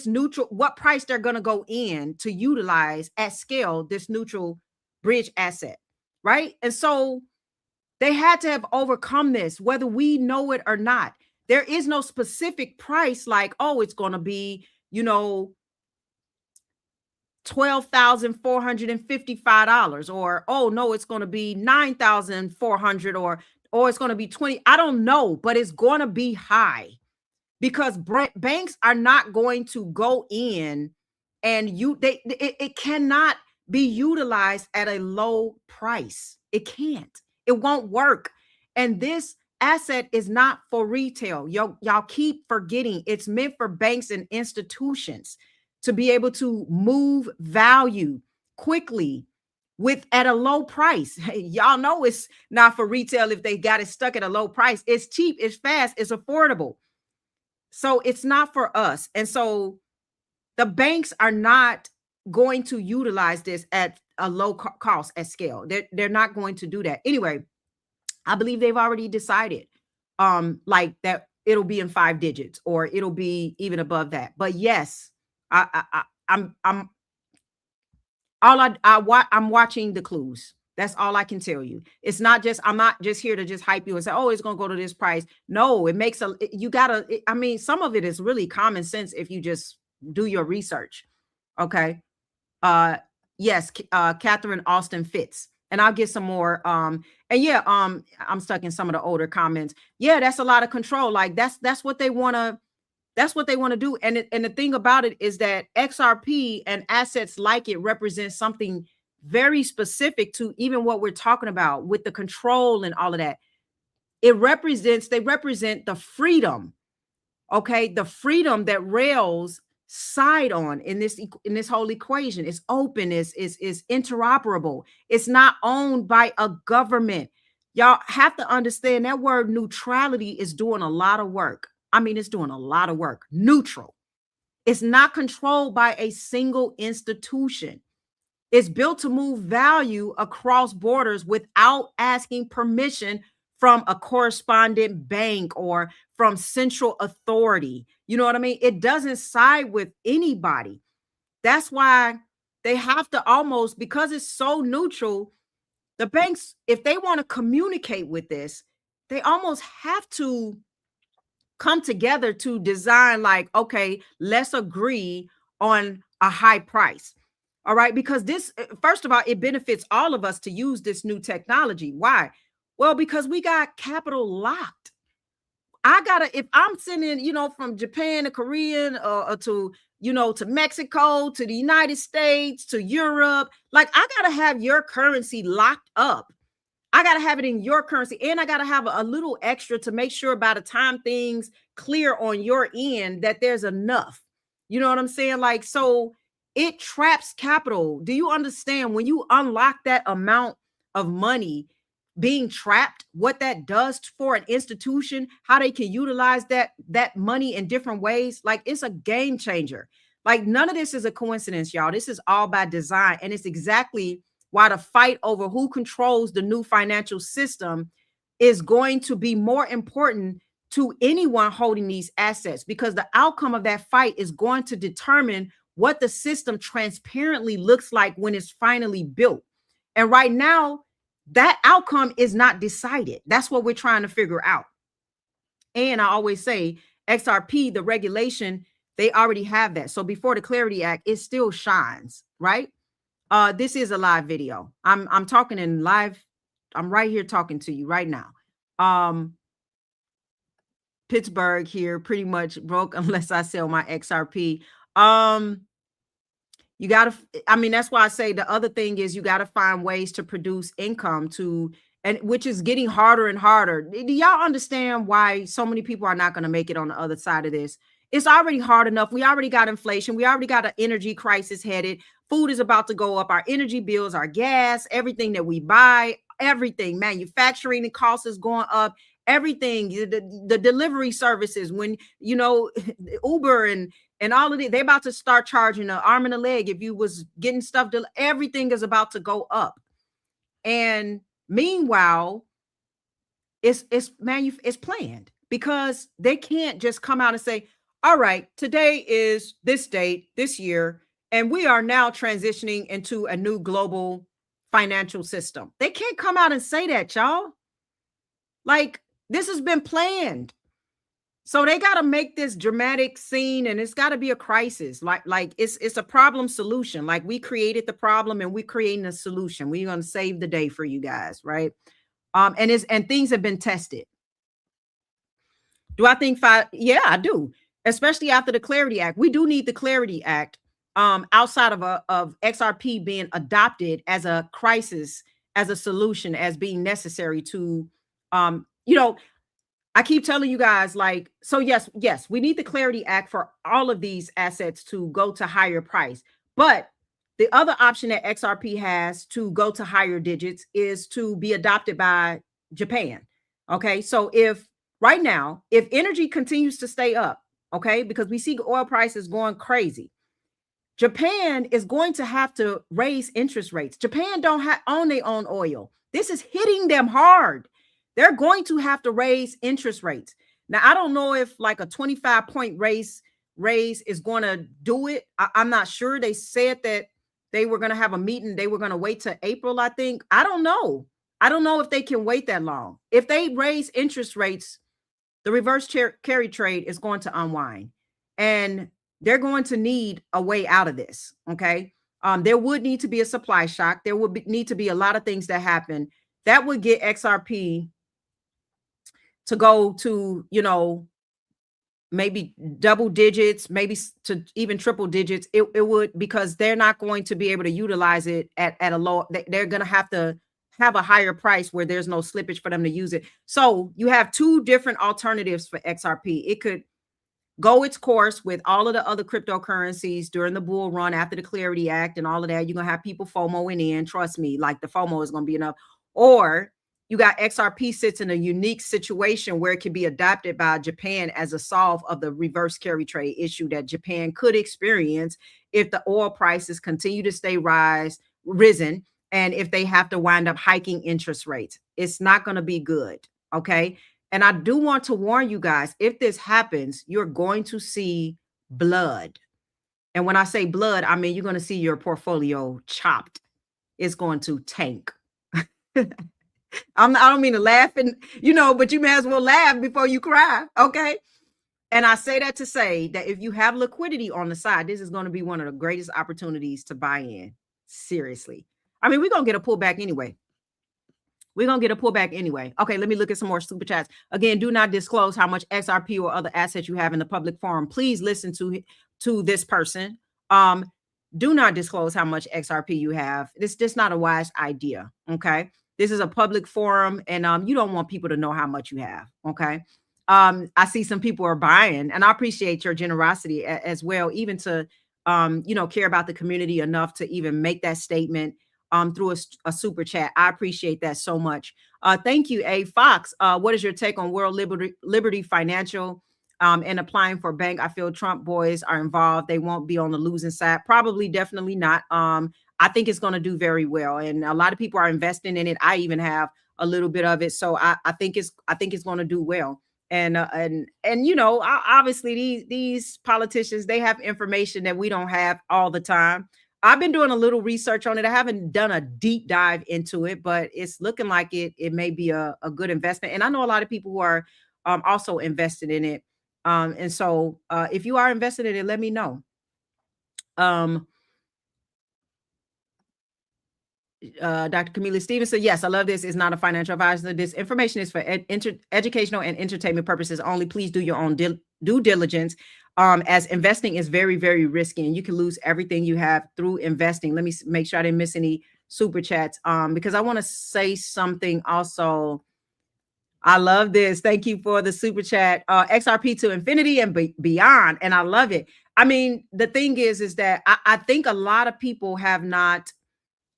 going to go in to utilize at scale this neutral bridge asset. Right. And so they had to have overcome this, whether we know it or not. There is no specific price like, oh, it's going to be, you know, $12,455, or, oh, no, it's going to be 9,400, or it's going to be 20. I don't know, but it's going to be high, because banks are not going to go in and it cannot be utilized at a low price. It can't. It won't work. And this asset is not for retail. Y'all keep forgetting it's meant for banks and institutions to be able to move value quickly at a low price. Y'all know it's not for retail if they got it stuck at a low price. It's cheap, it's fast, it's affordable. So it's not for us. And so the banks are not going to utilize this at a low cost at scale. They're not going to do that. Anyway, I believe they've already decided like that it'll be in 5 digits, or it'll be even above that. But yes, I'm all I'm watching the clues. That's all I can tell you. It's not just, I'm not just here to just hype you and say, oh, it's going to go to this price. No, it makes you gotta, I mean, some of it is really common sense if you just do your research. Okay. Yes, Catherine Austin Fitz. And I'll get some more. And yeah, I'm stuck in some of the older comments. Yeah, that's a lot of control. Like that's what they want to, that's what they want to do. And the thing about it is that XRP and assets like it represent something very specific to even what we're talking about with the control and all of that. They represent the freedom. Okay, the freedom that Rails side on in this whole equation is open, is interoperable. It's not owned by a government. Y'all have to understand that word neutrality is doing a lot of work. I mean, it's doing a lot of work. Neutral. It's not controlled by a single institution. It's built to move value across borders without asking permission from a correspondent bank or from central authority. You know what I mean? It doesn't side with anybody. That's why they have to almost, because it's so neutral, the banks, if they want to communicate with this, they almost have to come together to design like, okay, let's agree on a high price. All right. Because this, first of all, it benefits all of us to use this new technology. Why? Well, because we got capital locked. I gotta, if I'm sending, from Japan to Korean or to, to Mexico, to the United States, to Europe, like I gotta have your currency locked up. I got to have it in your currency, and I got to have a little extra to make sure by the time things clear on your end that there's enough. You know what I'm saying? Like, so it traps capital. Do you understand when you unlock that amount of money being trapped, what that does for an institution, how they can utilize that money in different ways? Like, it's a game changer. Like, none of this is a coincidence, y'all. This is all by design, and it's exactly why the fight over who controls the new financial system is going to be more important to anyone holding these assets, because the outcome of that fight is going to determine what the system transparently looks like when it's finally built. And right now, that outcome is not decided. That's what we're trying to figure out. And I always say XRP, the regulation, they already have that. So before the Clarity Act, it still shines, right? This is a live video. I'm talking in live. I'm right here talking to you right now. Pittsburgh here pretty much broke unless I sell my XRP. You gotta, I mean, that's why I say the other thing is you gotta find ways to produce income and which is getting harder and harder. Do y'all understand why so many people are not going to make it on the other side of this? It's already hard enough. We already got inflation. We already got an energy crisis headed. Food is about to go up. Our energy bills, our gas, everything that we buy, everything, manufacturing, the cost is going up. Everything, the delivery services, when, Uber and all of it, they're about to start charging an arm and a leg. If you was getting stuff, everything is about to go up. And meanwhile, it's planned, because they can't just come out and say, all right, today is this date, this year, and we are now transitioning into a new global financial system. They can't come out and say that, y'all. Like, this has been planned. So they got to make this dramatic scene, and it's got to be a crisis. Like it's a problem solution. Like, we created the problem and we're creating a solution. We're going to save the day for you guys, right? And things have been tested. Do I think yeah, I do. Especially after the Clarity Act. We do need the Clarity Act outside of XRP being adopted as a crisis, as a solution, as being necessary to, I keep telling you guys, like, so yes, we need the Clarity Act for all of these assets to go to higher price. But the other option that XRP has to go to higher digits is to be adopted by Japan. Okay, so right now, if energy continues to stay up, okay, because we see oil prices going crazy, Japan is going to have to raise interest rates. Japan don't own their own oil. This is hitting them hard. They're going to have to raise interest rates. Now, I don't know if like a 25-point raise is going to do it. I'm not sure. They said that they were going to have a meeting. They were going to wait till April, I think. I don't know. I don't know if they can wait that long. If they raise interest rates, the reverse carry trade is going to unwind, and they're going to need a way out of this. Okay. There would need to be a supply shock. There would need to be a lot of things that happen that would get XRP to go to, maybe double digits, maybe to even triple digits. It would, because they're not going to be able to utilize it at a low. They're going to have a higher price where there's no slippage for them to use it. So you have two different alternatives for XRP. It could go its course with all of the other cryptocurrencies during the bull run after the Clarity Act and all of that. You're going to have people FOMOing in. Trust me, like the FOMO is going to be enough. Or you got XRP sits in a unique situation where it can be adopted by Japan as a solve of the reverse carry trade issue that Japan could experience if the oil prices continue to stay risen, and if they have to wind up hiking interest rates. It's not going to be good. Okay. And I do want to warn you guys, if this happens, you're going to see blood. And when I say blood, I mean, you're going to see your portfolio chopped. It's going to tank. I don't mean to laugh, and but you may as well laugh before you cry. Okay. And I say that to say that if you have liquidity on the side, this is going to be one of the greatest opportunities to buy in. Seriously. I mean, we're going to get a pullback anyway. Okay, let me look at some more super chats. Again, do not disclose how much XRP or other assets you have in the public forum. Please listen to this person. Do not disclose how much XRP you have. This is not a wise idea. Okay. This is a public forum, and you don't want people to know how much you have. Okay. I see some people are buying, and I appreciate your generosity as well, even to care about the community enough to even make that statement through a super chat. I appreciate that so much. Thank you, A. Fox. What is your take on World Liberty Financial and applying for bank? I feel Trump boys are involved. They won't be on the losing side. Probably, definitely not. I think it's going to do very well, and a lot of people are investing in it. I even have a little bit of it, so I think it's going to do well. And obviously these politicians, they have information that we don't have all the time. I've been doing a little research on it. I haven't done a deep dive into it, but it's looking like it may be a good investment. And I know a lot of people who are also invested in it. And so if you are invested in it, let me know. Dr. Camila Stevenson, yes, I love this. It's not a financial advisor. This information is for educational and entertainment purposes only. Please do your own due diligence, as investing is very, very risky, and you can lose everything you have through investing. Let me make sure I didn't miss any super chats, because I want to say something also. I love this. Thank you for the super chat. XRP to infinity and beyond, and I love it. I mean, the thing is that I think a lot of people have not.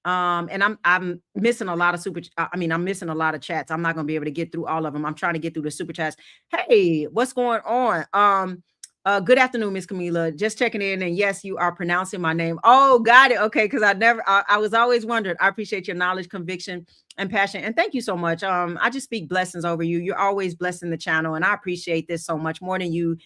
And I'm missing a lot of I'm missing a lot of chats. I'm not going to be able to get through all of them. I'm trying to get through the super chats. Hey, what's going on? Good afternoon, Miss Camila. Just checking in, and yes, you are pronouncing my name. Oh, got it. Okay, because I was always wondering. I appreciate your knowledge, conviction, and passion, and thank you so much. I just speak blessings over you. You're always blessing the channel, and I appreciate this so much more than you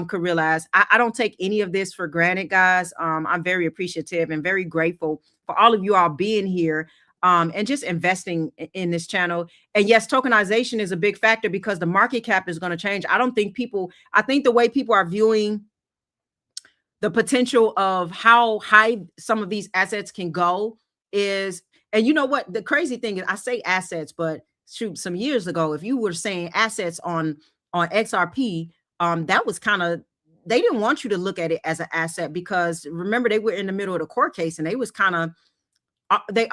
could realize. I don't take any of this for granted, guys. I'm very appreciative and very grateful for all of you all being here and just investing in this channel. And yes, tokenization is a big factor because the market cap is going to change. I think the way people are viewing the potential of how high some of these assets can go is, and you know what, the crazy thing is, I say assets, but shoot, some years ago, if you were saying assets on XRP, that was kind of, they didn't want you to look at it as an asset, because remember, they were in the middle of the court case, and they was kind of, they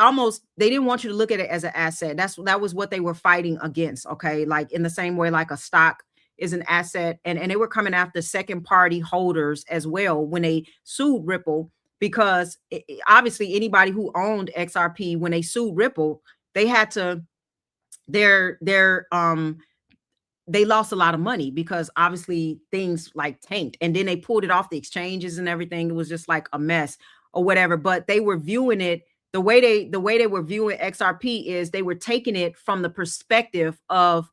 didn't want you to look at it as an asset. That was what they were fighting against. Okay. Like in the same way, like a stock is an asset, and they were coming after second party holders as well when they sued Ripple, because obviously anybody who owned XRP, when they sued Ripple, they had to, they lost a lot of money because obviously things like tanked, and then they pulled it off the exchanges and everything. It was just like a mess or whatever. But they were viewing it the way they were viewing XRP is they were taking it from the perspective of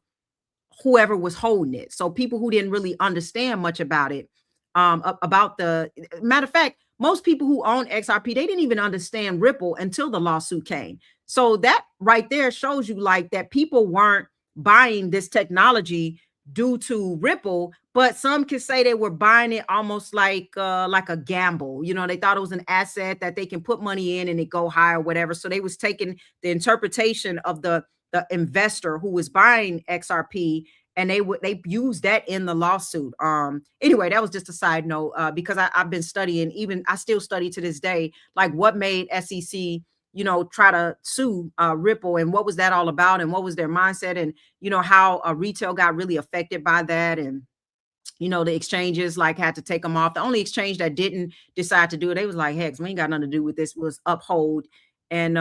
whoever was holding it. So people who didn't really understand much about it, about the matter of fact, most people who own XRP, they didn't even understand Ripple until the lawsuit came. So that right there shows you like that people weren't buying this technology due to Ripple, but some could say they were buying it almost like a gamble. You know, they thought it was an asset that they can put money in and it go high or whatever. So they was taking the interpretation of the investor who was buying XRP, and they used that in the lawsuit. Anyway, that was just a side note, because I've been studying, even I still study to this day, like what made SEC, you know, try to sue Ripple, and what was that all about, and what was their mindset, and you know how retail got really affected by that, and you know the exchanges like had to take them off. The only exchange that didn't decide to do it, they was like, heck, we ain't got nothing to do with this, was Uphold. And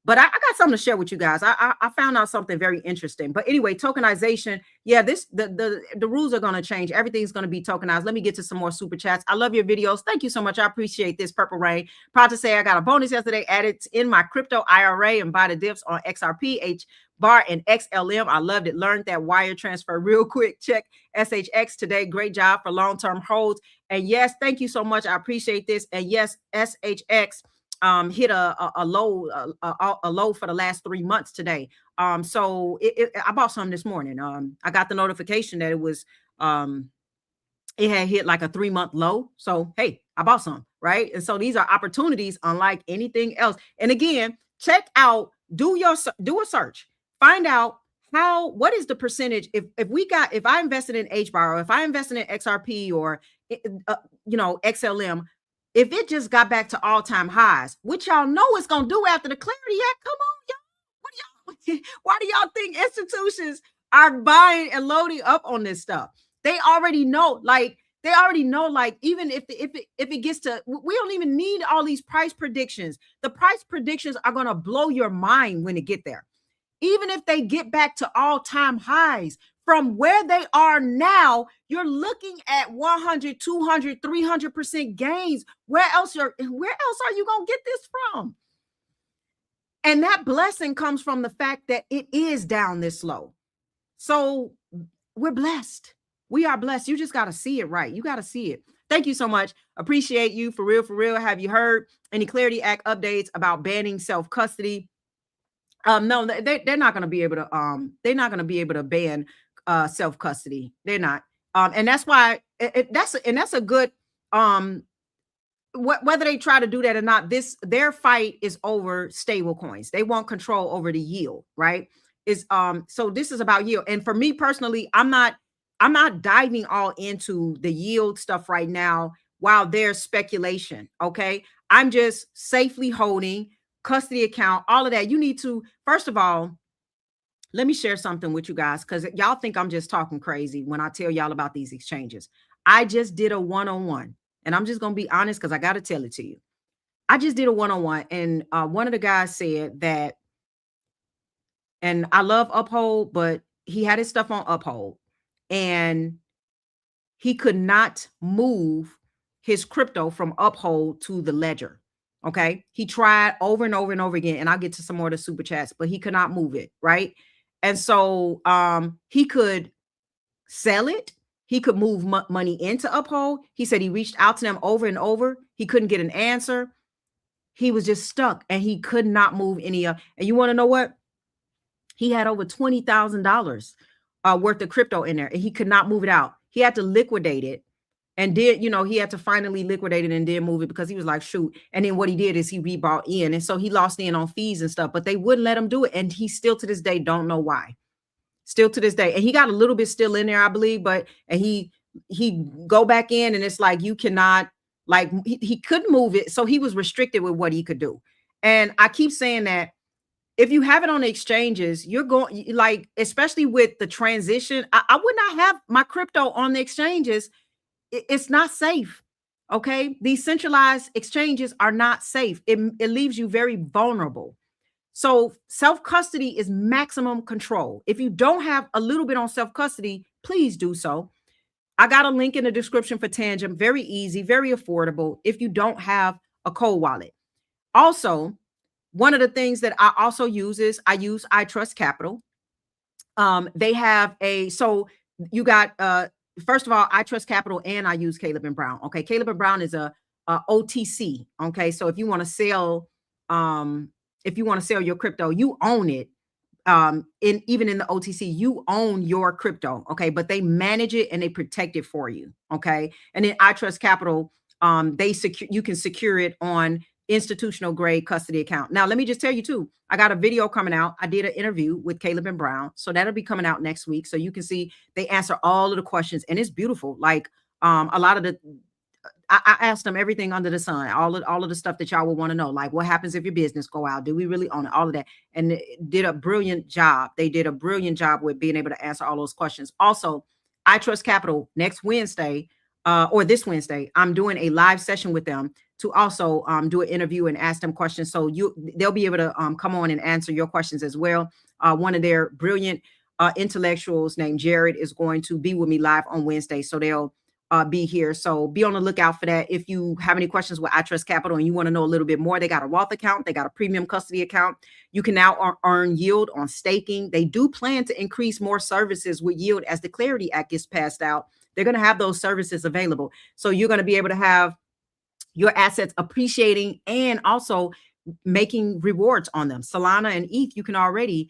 but I got something to share with you guys. I found out something very interesting. But anyway, tokenization, yeah, this the rules are going to change. Everything's going to be tokenized. Let me get to some more super chats. I love your videos. Thank you so much. I appreciate this. Purple Rain, proud to say I got a bonus yesterday, added in my crypto IRA and buy the dips on XRP, H bar, and XLM. I loved it. Learned that wire transfer real quick. Check SHX today. Great job for long-term holds. And yes, thank you so much. I appreciate this. And yes, SHX hit a low for the last 3 months today. So I bought some this morning. I got the notification that it was it had hit like a 3-month low. So hey, I bought some, right? And so these are opportunities unlike anything else. And again, check out, do a search, find out what is the percentage. If I invested in HBAR, or if I invested in XRP, or you know, XLM, if it just got back to all-time highs, which y'all know it's gonna do after the Clarity Act. Come on, y'all. What do y'all why do y'all think institutions are buying and loading up on this stuff? They already know, like even if it gets to, we don't even need all these price predictions. The price predictions are gonna blow your mind when it get there. Even if they get back to all-time highs, from where they are now, you're looking at 100, 200, 300% gains. Where else are you going to get this from? And that blessing comes from the fact that it is down this low. So we're blessed. We are blessed. You just got to see it right. You got to see it. Thank you so much. Appreciate you. For real, for real. Have you heard any Clarity Act updates about banning self-custody? No, they're not going to be able to ban self-custody. They're not. And that's why that's a good, whether they try to do that or not, their fight is over stable coins. They want control over the yield, right? So this is about yield. And for me personally, I'm not diving all into the yield stuff right now while there's speculation. Okay. I'm just safely holding custody account, all of that. You need to, first of all, let me share something with you guys, because y'all think I'm just talking crazy when I tell y'all about these exchanges. I just did a one-on-one, and I'm just going to be honest because I got to tell it to you. I just did a one-on-one, and one of the guys said that, and I love Uphold, but he had his stuff on Uphold, and he could not move his crypto from Uphold to the ledger. Okay. He tried over and over and over again, and I'll get to some more of the super chats, but he could not move it. Right. And so he could sell it. He could move money into Uphold. He said he reached out to them over and over. He couldn't get an answer. He was just stuck, and he could not move any of. And you want to know what? He had over $20,000 worth of crypto in there, and he could not move it out. He had to liquidate it. And did, you know, he had to finally liquidate it and then move it, because he was like, shoot. And then what he did is he rebought in. And so he lost in on fees and stuff, but they wouldn't let him do it. And he still to this day don't know why. Still to this day. And he got a little bit still in there, I believe, but and he go back in, and it's like you cannot, like he couldn't move it. So he was restricted with what he could do. And I keep saying that if you have it on the exchanges, you're going, like, especially with the transition, I would not have my crypto on the exchanges. It's not safe. Okay. These centralized exchanges are not safe. It leaves you very vulnerable. So self-custody is maximum control. If you don't have a little bit on self-custody, please do so. I got a link in the description for Tangent. Very easy, very affordable if you don't have a cold wallet. Also, one of the things that I also use is I use ITRUST Capital. They have so you got, first of all, I Trust Capital and I use Caleb and Brown. Okay. Caleb and Brown is a OTC. Okay. So if you want to sell, your crypto, you own it. Even in the OTC, you own your crypto. Okay. But they manage it and they protect it for you. Okay. And then I Trust Capital, you can secure it on institutional grade custody account. Now, let me just tell you too, I got a video coming out. I did an interview with Caleb and Brown. So that'll be coming out next week. So you can see they answer all of the questions and it's beautiful. Like, a lot of I asked them everything under the sun, all of the stuff that y'all will want to know, like what happens if your business go out? Do we really own it? All of that. And did a brilliant job. They did a brilliant job with being able to answer all those questions. Also, I Trust Capital next Wednesday, or this Wednesday, I'm doing a live session with them to also do an interview and ask them questions. So they'll be able to come on and answer your questions as well. One of their brilliant intellectuals named Jared is going to be with me live on Wednesday. So they'll be here. So be on the lookout for that. If you have any questions with I Trust Capital and you want to know a little bit more, they got a Roth account. They got a premium custody account. You can now earn yield on staking. They do plan to increase more services with yield as the Clarity Act gets passed out. They're going to have those services available. So you're going to be able to have your assets appreciating and also making rewards on them. Solana and ETH, you can already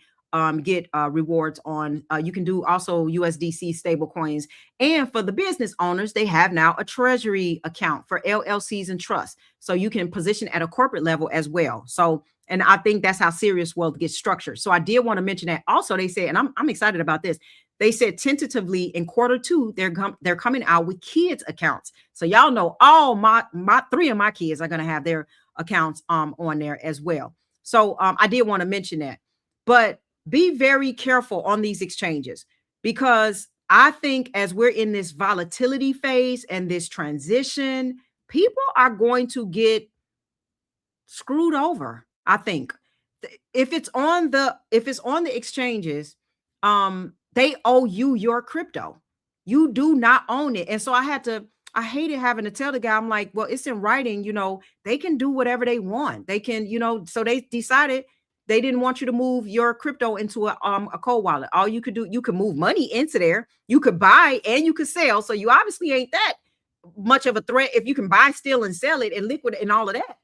get rewards on. You can do also USDC stable coins. And for the business owners, they have now a treasury account for LLCs and trusts. So you can position at a corporate level as well. So, and I think that's how Serious Wealth gets structured. So I did want to mention that. Also, they said, and I'm excited about this. They said tentatively in Q2, they're coming out with kids accounts. So y'all know all my 3 of my kids are going to have their accounts on there as well. So I did want to mention that. But be very careful on these exchanges, because I think as we're in this volatility phase and this transition, people are going to get screwed over. I think if it's on the exchanges, they owe you your crypto. You do not own it. And so I hated having to tell the guy, I'm like, well, it's in writing, they can do whatever they want. They can, so they decided they didn't want you to move your crypto into a cold wallet. All you could do, you could move money into there. You could buy and you could sell. So you obviously ain't that much of a threat if you can buy, steal, and sell it and liquidate and all of that.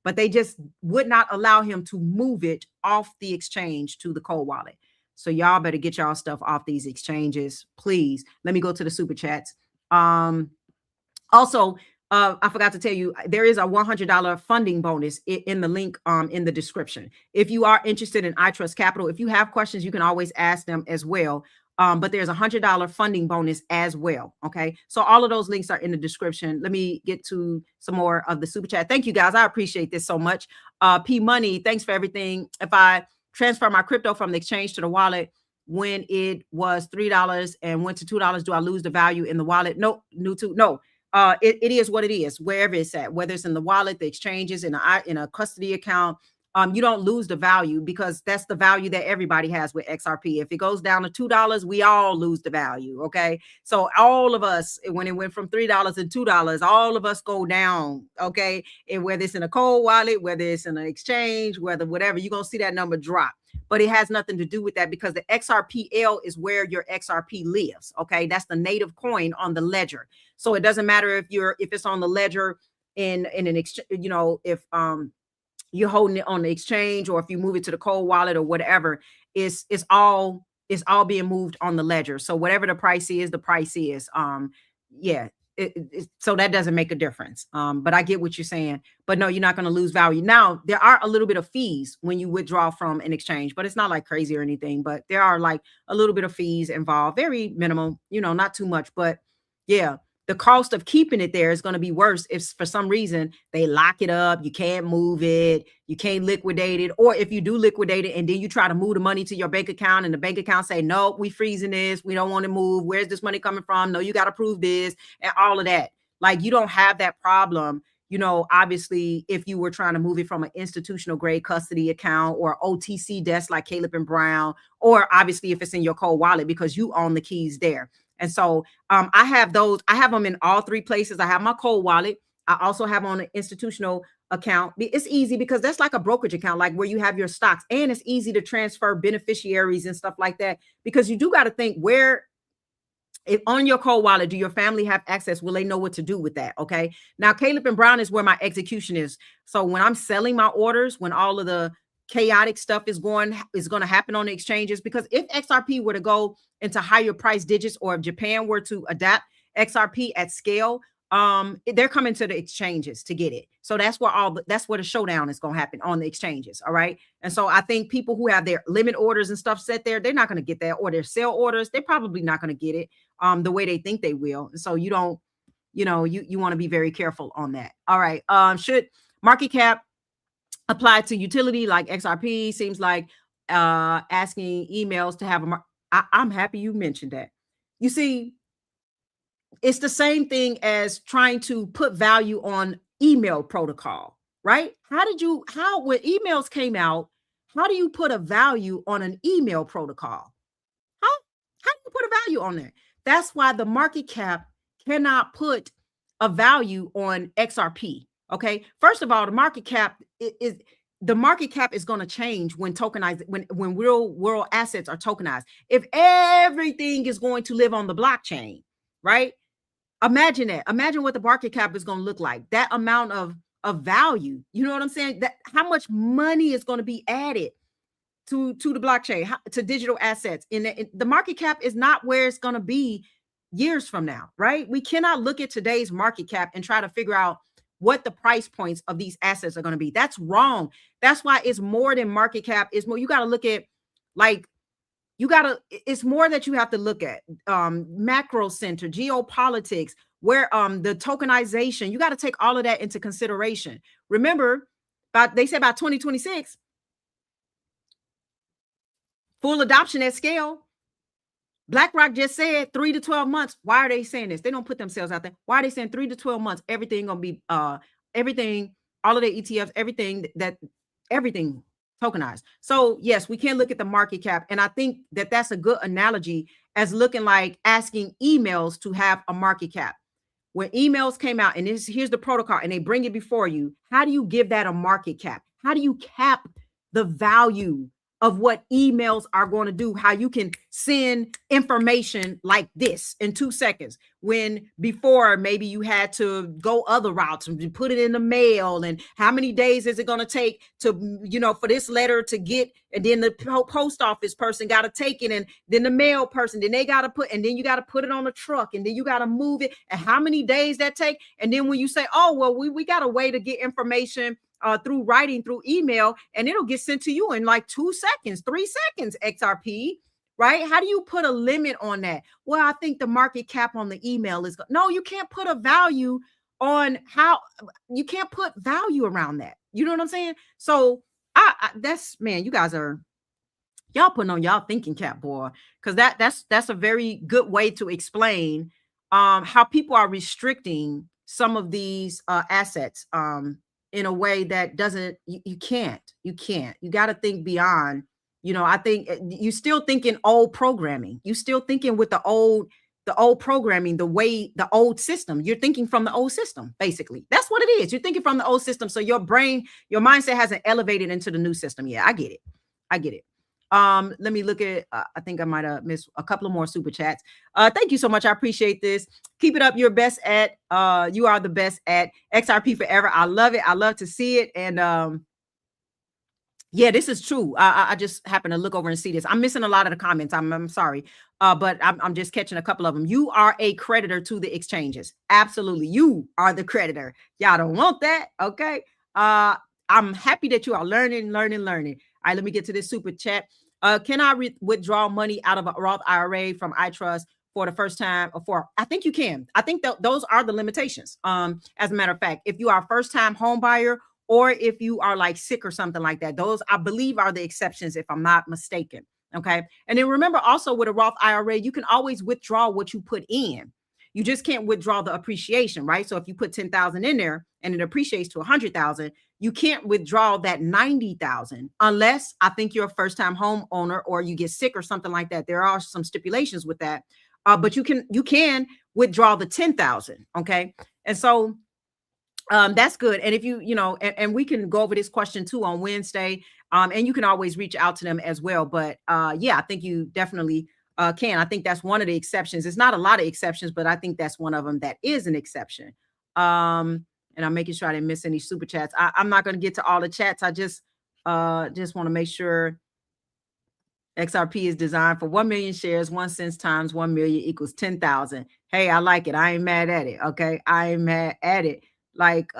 But they just would not allow him to move it off the exchange to the cold wallet. So y'all better get y'all stuff off these exchanges, please. Let me go to the super chats. Also, I forgot to tell you, there is a $100 funding bonus in the link in the description. If you are interested in I Trust Capital, if you have questions, you can always ask them as well. But there's a $100 funding bonus as well. Okay. So all of those links are in the description. Let me get to some more of the super chat. Thank you guys. I appreciate this so much. P Money, thanks for everything. If I transfer my crypto from the exchange to the wallet when it was $3 and went to $2, do I lose the value in the wallet? No. It is what it is, wherever it's at, whether it's in the wallet, the exchanges, in a custody account. You don't lose the value, because that's the value that everybody has with XRP. If it goes down to $2, we all lose the value. Okay. So all of us, when it went from $3 to $2, all of us go down. Okay. And whether it's in a cold wallet, whether it's in an exchange, whatever, you're going to see that number drop. But it has nothing to do with that, because the XRPL is where your XRP lives. Okay. That's the native coin on the ledger. So it doesn't matter if it's on the ledger in an exchange, if you're holding it on the exchange, or if you move it to the cold wallet or whatever, it's all being moved on the ledger. So whatever the price is, the price is. So that doesn't make a difference. But I get what you're saying. But no, you're not going to lose value. Now, there are a little bit of fees when you withdraw from an exchange, but it's not like crazy or anything. But there are like a little bit of fees involved, very minimal, not too much. But yeah, the cost of keeping it there is going to be worse if for some reason they lock it up, you can't move it, you can't liquidate it. Or if you do liquidate it and then you try to move the money to your bank account and the bank account say, no, we freezing this, we don't want to move. Where's this money coming from? No, you got to prove this and all of that. Like, you don't have that problem. Obviously, if you were trying to move it from an institutional grade custody account or OTC desk like Caleb and Brown, or obviously if it's in your cold wallet because you own the keys there. And so I have them in all 3 places. I have my cold wallet I also have on an institutional account. It's easy because that's like a brokerage account, like where you have your stocks, and it's easy to transfer beneficiaries and stuff like that, because you do got to think where, if on your cold wallet, do your family have access? Will they know what to do with that? Okay. Now, Caleb and Brown is where my execution is. So when I'm selling my orders, when all of the chaotic stuff is going to happen on the exchanges, because if XRP were to go into higher price digits, or if Japan were to adapt XRP at scale, they're coming to the exchanges to get it. So that's where the showdown is going to happen, on the exchanges. All right. And so I think people who have their limit orders and stuff set there, they're not going to get that, or their sell orders, they're probably not going to get it the way they think they will. And so you don't, you want to be very careful on that. All right. Should market cap apply to utility like XRP? Seems like asking emails to have I'm happy you mentioned that. You see, it's the same thing as trying to put value on email protocol, right? When emails came out, how do you put a value on an email protocol? How do you put a value on that? That's why the market cap cannot put a value on XRP. Okay. First of all, the market cap is going to change when when real world assets are tokenized. If everything is going to live on the blockchain, right? Imagine that. Imagine what the market cap is going to look like. That amount of value. You know what I'm saying? That how much money is going to be added to the blockchain, to digital assets. In the market cap is not where it's going to be years from now, right? We cannot look at today's market cap and try to figure out what the price points of these assets are going to be. That's wrong. That's why it's more than market cap. It's more, you got to look at, like, it's more that you have to look at macro center, geopolitics, where the tokenization, you got to take all of that into consideration. Remember, they said by 2026, full adoption at scale. BlackRock just said 3 to 12 months. Why are they saying this? They don't put themselves out there. Why are they saying 3 to 12 months? Everything gonna be everything, all of the ETFs, everything tokenized. So yes, we can look at the market cap, and I think that that's a good analogy as looking like asking emails to have a market cap. When emails came out, and here's the protocol, and they bring it before you, how do you give that a market cap? How do you cap the value of what emails are going to do? How you can send information like this in 2 seconds, when before maybe you had to go other routes and put it in the mail, and how many days is it going to take to, for this letter to get, and then the post office person got to take it, and then the mail person, then they got to and then you got to put it on a truck, and then you got to move it, and how many days that take. And then when you say, oh, well, we got a way to get information through writing, through email, and it'll get sent to you in like 2 seconds, 3 seconds, XRP, right? How do you put a limit on that? Well, I think the market cap on the email is, no, you can't put a value on you can't put value around that. You know what I'm saying? So that's, man, y'all putting on y'all thinking cap, boy, because that's a very good way to explain how people are restricting some of these assets in a way that doesn't, you can't, you got to think beyond. I think you still thinking old programming. You still thinking with the old programming, the old system. You're thinking from the old system, basically. That's what it is. You're thinking from the old system. So your mindset hasn't elevated into the new system. Yeah, I get it. Let me look at, I think I might have missed a couple of more super chats. Thank you so much. I appreciate this. Keep it up. You are the best at XRP forever. I love it. I love to see it. And, yeah, this is true. I just happen to look over and see this. I'm missing a lot of the comments. I'm sorry. But I'm just catching a couple of them. You are a creditor to the exchanges. Absolutely. You are the creditor. Y'all don't want that. Okay. I'm happy that you are learning. All right, let me get to this super chat. Can I withdraw money out of a Roth IRA from ITRUST for the first time? I think you can. I think those are the limitations. As a matter of fact, if you are a first-time home buyer, or if you are like sick or something like that, those, I believe, are the exceptions, if I'm not mistaken. Okay. And then remember also, with a Roth IRA, you can always withdraw what you put in. You just can't withdraw the appreciation, right? So if you put 10,000 in there and it appreciates to 100,000, you can't withdraw that 90,000 unless, I think, you're a first-time homeowner or you get sick or something like that. There are some stipulations with that, but you can withdraw the 10,000. Okay. And so That's good. And if and we can go over this question too on Wednesday. And you can always reach out to them as well. But yeah, I think you definitely can. I think that's one of the exceptions. It's not a lot of exceptions, but I think that's one of them that is an exception. And I'm making sure I didn't miss any super chats. I'm not going to get to all the chats. I just want to make sure XRP is designed for 1 million shares. 1 cent times 1 million equals 10,000. Hey, I like it. I ain't mad at it. Okay. I ain't mad at it. Like,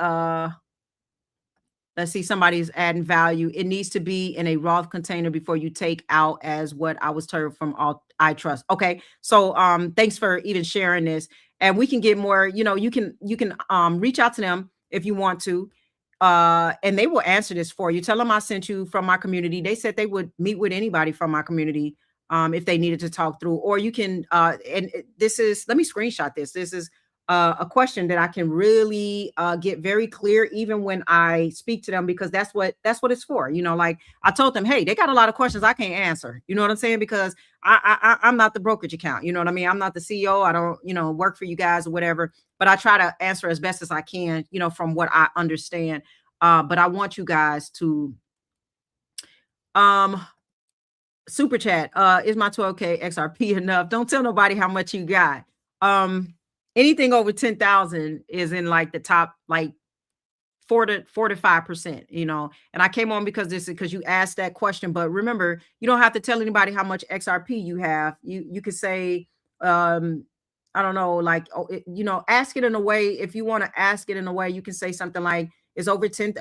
let's see, somebody's adding value. It needs to be in a Roth container before you take out, as what I was told from ITRUST. Okay. So thanks for even sharing this. And we can get more, you can reach out to them if you want to. And they will answer this for you. Tell them I sent you from my community. They said they would meet with anybody from my community if they needed to talk through. Or you can, and this is, let me screenshot this. This is a question that I can really get very clear even when I speak to them, because that's what it's for. Like I told them, hey, they got a lot of questions I can't answer. You know what I'm saying? Because I'm not the brokerage account. You know what I mean? I'm not the CEO. I don't, work for you guys or whatever, but I try to answer as best as I can, from what I understand. But I want you guys to super chat. Is my 12K XRP enough? Don't tell nobody how much you got. Anything over 10,000 is in like the top, like 4 to 5%, and I came on because you asked that question. But remember, you don't have to tell anybody how much XRP you have. You could say, I don't know, like, ask it in a way. If you want to ask it in a way, you can say something like, is over 10.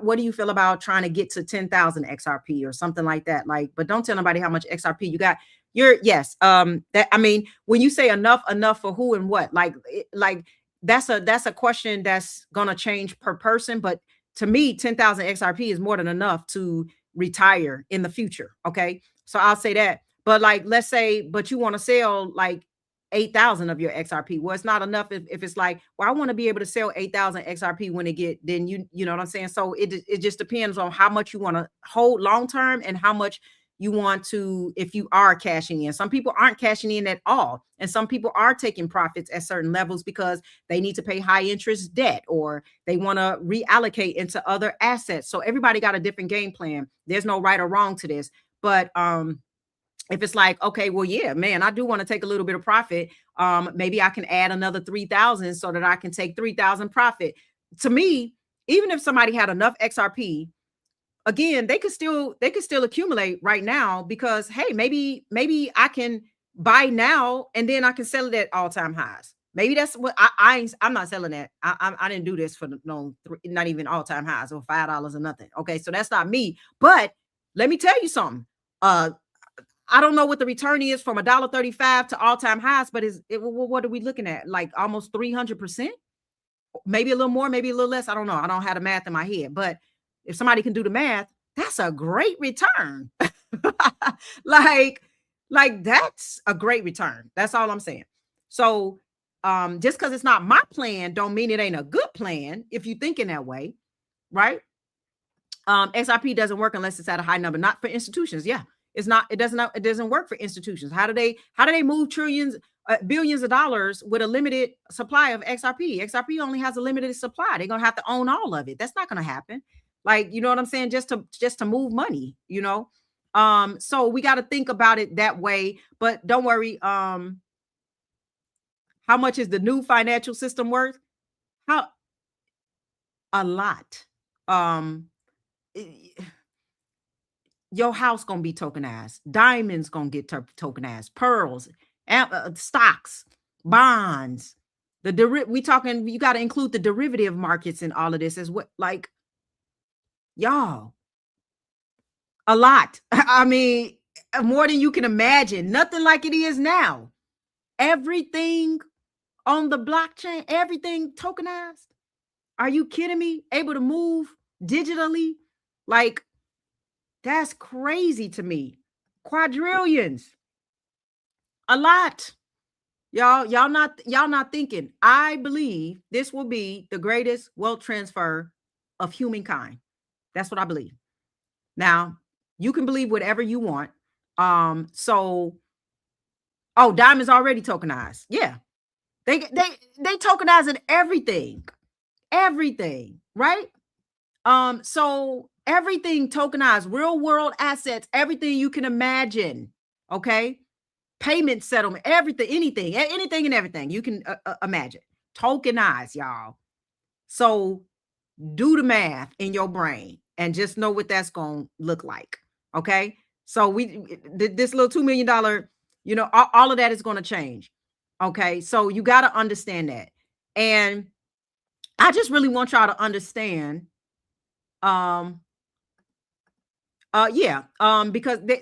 What do you feel about trying to get to 10,000 XRP or something like that? Like, but don't tell nobody how much XRP you got. Yes. That, I mean, when you say enough for who and what, like that's a question that's going to change per person. But to me, 10,000 XRP is more than enough to retire in the future. Okay. So I'll say that. But like, let's say, but you want to sell like 8,000 of your XRP. Well, it's not enough if it's like, well, I want to be able to sell 8,000 XRP when it get, then you know what I'm saying? So it just depends on how much you want to hold long term and how much you want to, if you are cashing in. Some people aren't cashing in at all. And some people are taking profits at certain levels because they need to pay high interest debt or they want to reallocate into other assets. So everybody got a different game plan. There's no right or wrong to this. But if it's like, okay, well, yeah, man, I do want to take a little bit of profit. Maybe I can add another 3,000 so that I can take 3,000 profit. To me, even if somebody had enough XRP, again, they could still accumulate right now because, hey, maybe I can buy now and then I can sell it at all-time highs. Maybe that's what I'm not selling that. I didn't do this for not even all-time highs or $5 or nothing. Okay, so that's not me. But let me tell you something. I don't know what the return is from $1.35 to all-time highs, but what are we looking at? Like almost 300%? Maybe a little more, maybe a little less. I don't know. I don't have the math in my head, but if somebody can do the math, that's a great return. like that's a great return. That's all I'm saying. So just because it's not my plan don't mean it ain't a good plan if you think in that way, right? XRP doesn't work unless it's at a high number, not for institutions. Yeah. It doesn't work for institutions. How do they move trillions, billions of dollars with a limited supply of XRP? XRP only has a limited supply. They're going to have to own all of it. That's not going to happen. Like, you know what I'm saying? Just to move money, so we got to think about it that way, but don't worry. How much is the new financial system worth? A lot. Your house gonna be tokenized. Diamonds gonna get tokenized. Pearls, stocks, bonds. We talking. You got to include the derivative markets in all of this as what, like, y'all. A lot. I mean, more than you can imagine. Nothing like it is now. Everything on the blockchain, everything tokenized. Are you kidding me? Able to move digitally, like. That's crazy to me. Quadrillions. A lot. Y'all not thinking. I believe this will be the greatest wealth transfer of humankind. That's what I believe. Now, you can believe whatever you want. Diamond's already tokenized. Yeah. They tokenizing everything. everything, right? So everything tokenized, real world assets, everything you can imagine. Okay. Payment settlement, everything, anything and everything you can imagine. Tokenized, y'all. So do the math in your brain and just know what that's going to look like. Okay. So this little $2 million, all of that is going to change. Okay. So you got to understand that. And I just really want y'all to understand, because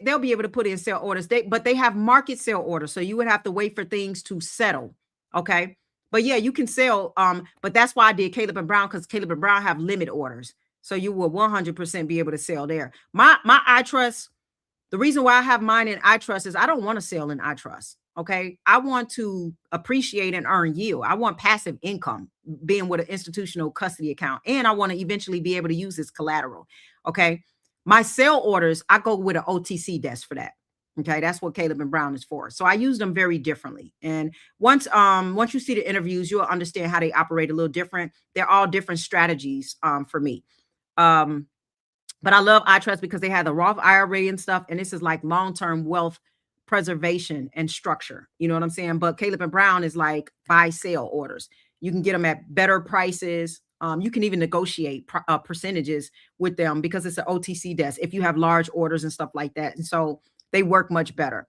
they'll be able to put in sell orders. But they have market sell orders, so you would have to wait for things to settle. Okay, but yeah, you can sell. But that's why I did Caleb and Brown, because Caleb and Brown have limit orders, so you will 100% be able to sell there. My iTrust, the reason why I have mine in iTrust is I don't want to sell in iTrust. Okay, I want to appreciate and earn yield. I want passive income, being with an institutional custody account, and I want to eventually be able to use this collateral. Okay. My sell orders, I go with an OTC desk for that. Okay, that's what Caleb and Brown is for. So I use them very differently. And once you see the interviews, you'll understand how they operate a little different. They're all different strategies for me. But I love iTrust because they have the Roth IRA and stuff, and this is like long-term wealth preservation and structure. You know what I'm saying? But Caleb and Brown is like buy sell orders. You can get them at better prices. You can even negotiate percentages with them because it's an OTC desk if you have large orders and stuff like that. And so they work much better.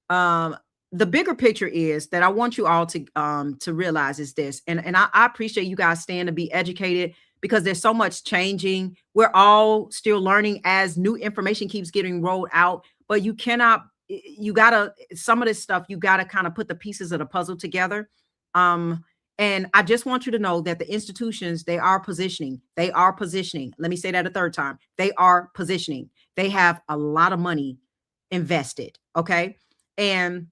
The bigger picture is that I want you all to realize is this, and I appreciate you guys staying to be educated because there's so much changing. We're all still learning as new information keeps getting rolled out, but some of this stuff, you gotta kind of put the pieces of the puzzle together. And I just want you to know that the institutions, they are positioning. Let me say that a third time. They are positioning. They have a lot of money invested. Okay. And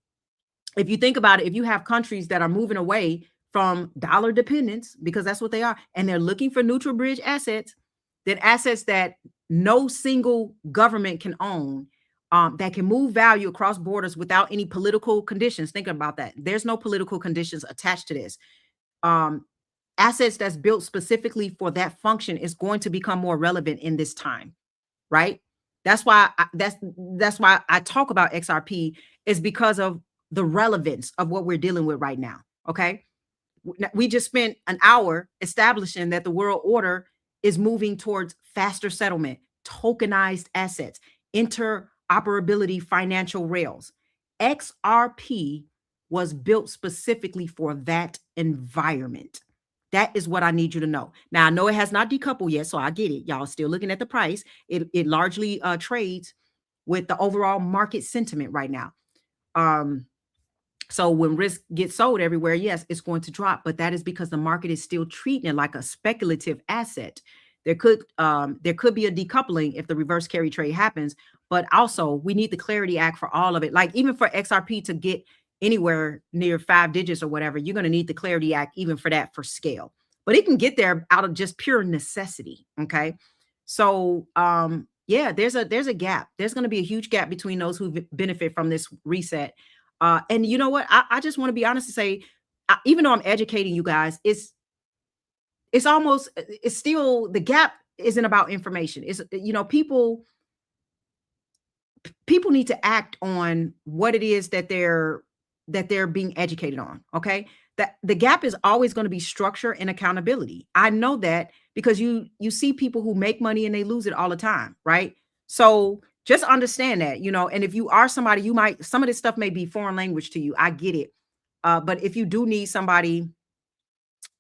if you think about it, if you have countries that are moving away from dollar dependence, because that's what they are, and they're looking for neutral bridge assets, then assets that no single government can own, that can move value across borders without any political conditions. Think about that. There's no political conditions attached to this. Assets that's built specifically for that function is going to become more relevant in this time, right? That's why I talk about XRP, is because of the relevance of what we're dealing with right now. Okay, we just spent an hour establishing that the world order is moving towards faster settlement, tokenized assets, interoperability, financial rails. XRP was built specifically for that environment. That is what I need you to know. Now, I know it has not decoupled yet, so I get it. Y'all still looking at the price. It largely trades with the overall market sentiment right now. So when risk gets sold everywhere, yes, it's going to drop, but that is because the market is still treating it like a speculative asset. There could be a decoupling if the reverse carry trade happens, but also we need the Clarity Act for all of it. Like even for XRP to get anywhere near 5 digits or whatever, you're going to need the Clarity Act even for that, for scale. But it can get there out of just pure necessity. Okay, so yeah, there's a gap. There's going to be a huge gap between those who benefit from this reset. And you know what? I just want to be honest and say, even though I'm educating you guys, it's still, the gap isn't about information. It's, people need to act on what it is that they're being educated on. Okay. That the gap is always going to be structure and accountability. I know that because you see people who make money and they lose it all the time. Right. So just understand that, and if you are somebody, some of this stuff may be foreign language to you. I get it. But if you do need somebody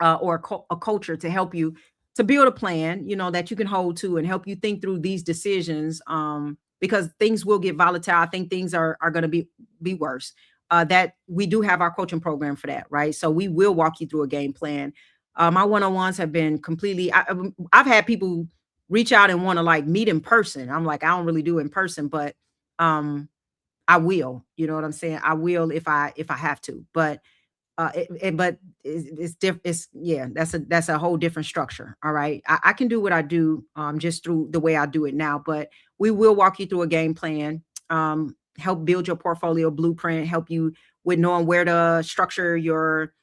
or a culture to help you to build a plan, that you can hold to and help you think through these decisions, because things will get volatile. I think things are going to be worse. That we do have our coaching program for that, right? So we will walk you through a game plan. My one-on-ones have been completely, I've had people reach out and want to like meet in person. I'm like, I don't really do in person, but I will, you know what I'm saying? I will if I have to, but it's different. Yeah, that's a whole different structure. All right. I can do what I do just through the way I do it now, but we will walk you through a game plan, help build your portfolio blueprint, help you with knowing where to structure your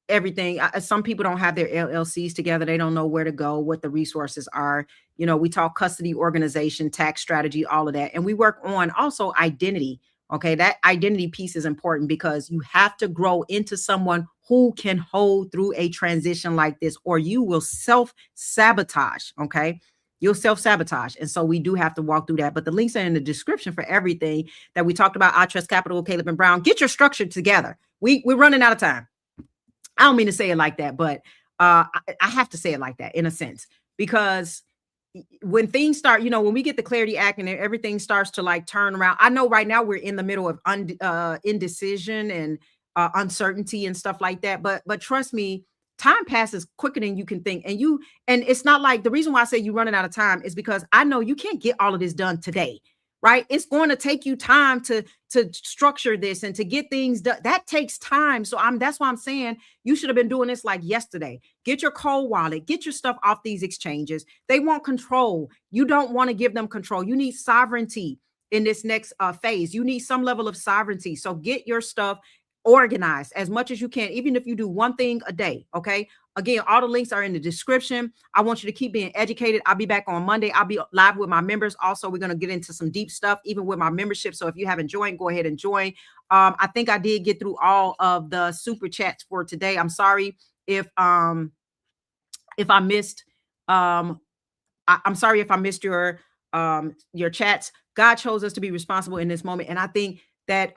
everything. Some people don't have their LLCs together. They don't know where to go, what the resources are. You know, we talk custody, organization, tax strategy, all of that. And we work on also identity. Okay, that identity piece is important because you have to grow into someone who can hold through a transition like this, or you will self-sabotage. Okay, you'll self-sabotage. And so we do have to walk through that. But the links are in the description for everything that we talked about. ITRUST Capital, Caleb and Brown. Get your structure together. We're running out of time. I don't mean to say it like that, but I have to say it like that in a sense, because when things start, you know, when we get the Clarity Act and everything starts to like turn around, I know right now we're in the middle of indecision and uncertainty and stuff like that. But trust me, time passes quicker than you can think. And it's not like, the reason why I say you're running out of time is because I know you can't get all of this done today. Right? It's going to take you time to structure this and to get things done. That takes time. So that's why I'm saying you should have been doing this like yesterday. Get your cold wallet, get your stuff off these exchanges. They want control. You don't want to give them control. You need sovereignty in this next phase. You need some level of sovereignty. So get your stuff organized as much as you can, even if you do one thing a day. Okay. Again, all the links are in the description. I want you to keep being educated. I'll be back on Monday. I'll be live with my members. Also, we're going to get into some deep stuff, even with my membership. So if you haven't joined, go ahead and join. I think I did get through all of the super chats for today. I'm sorry if I missed, I'm sorry if I missed your chats. God chose us to be responsible in this moment. And I think that,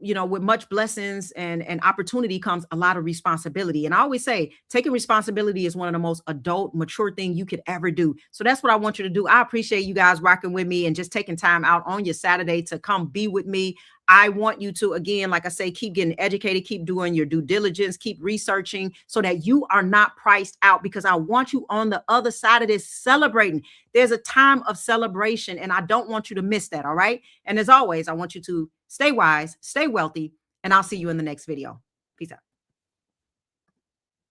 you know, with much blessings and opportunity comes a lot of responsibility. And I always say taking responsibility is one of the most adult, mature thing you could ever do. So that's what I want you to do. I appreciate you guys rocking with me and just taking time out on your Saturday to come be with me. I want you to, again, like I say, keep getting educated, keep doing your due diligence, keep researching so that you are not priced out, because I want you on the other side of this celebrating. There's a time of celebration and I don't want you to miss that. All right. And as always, I want you to stay wise, stay wealthy, and I'll see you in the next video. Peace out.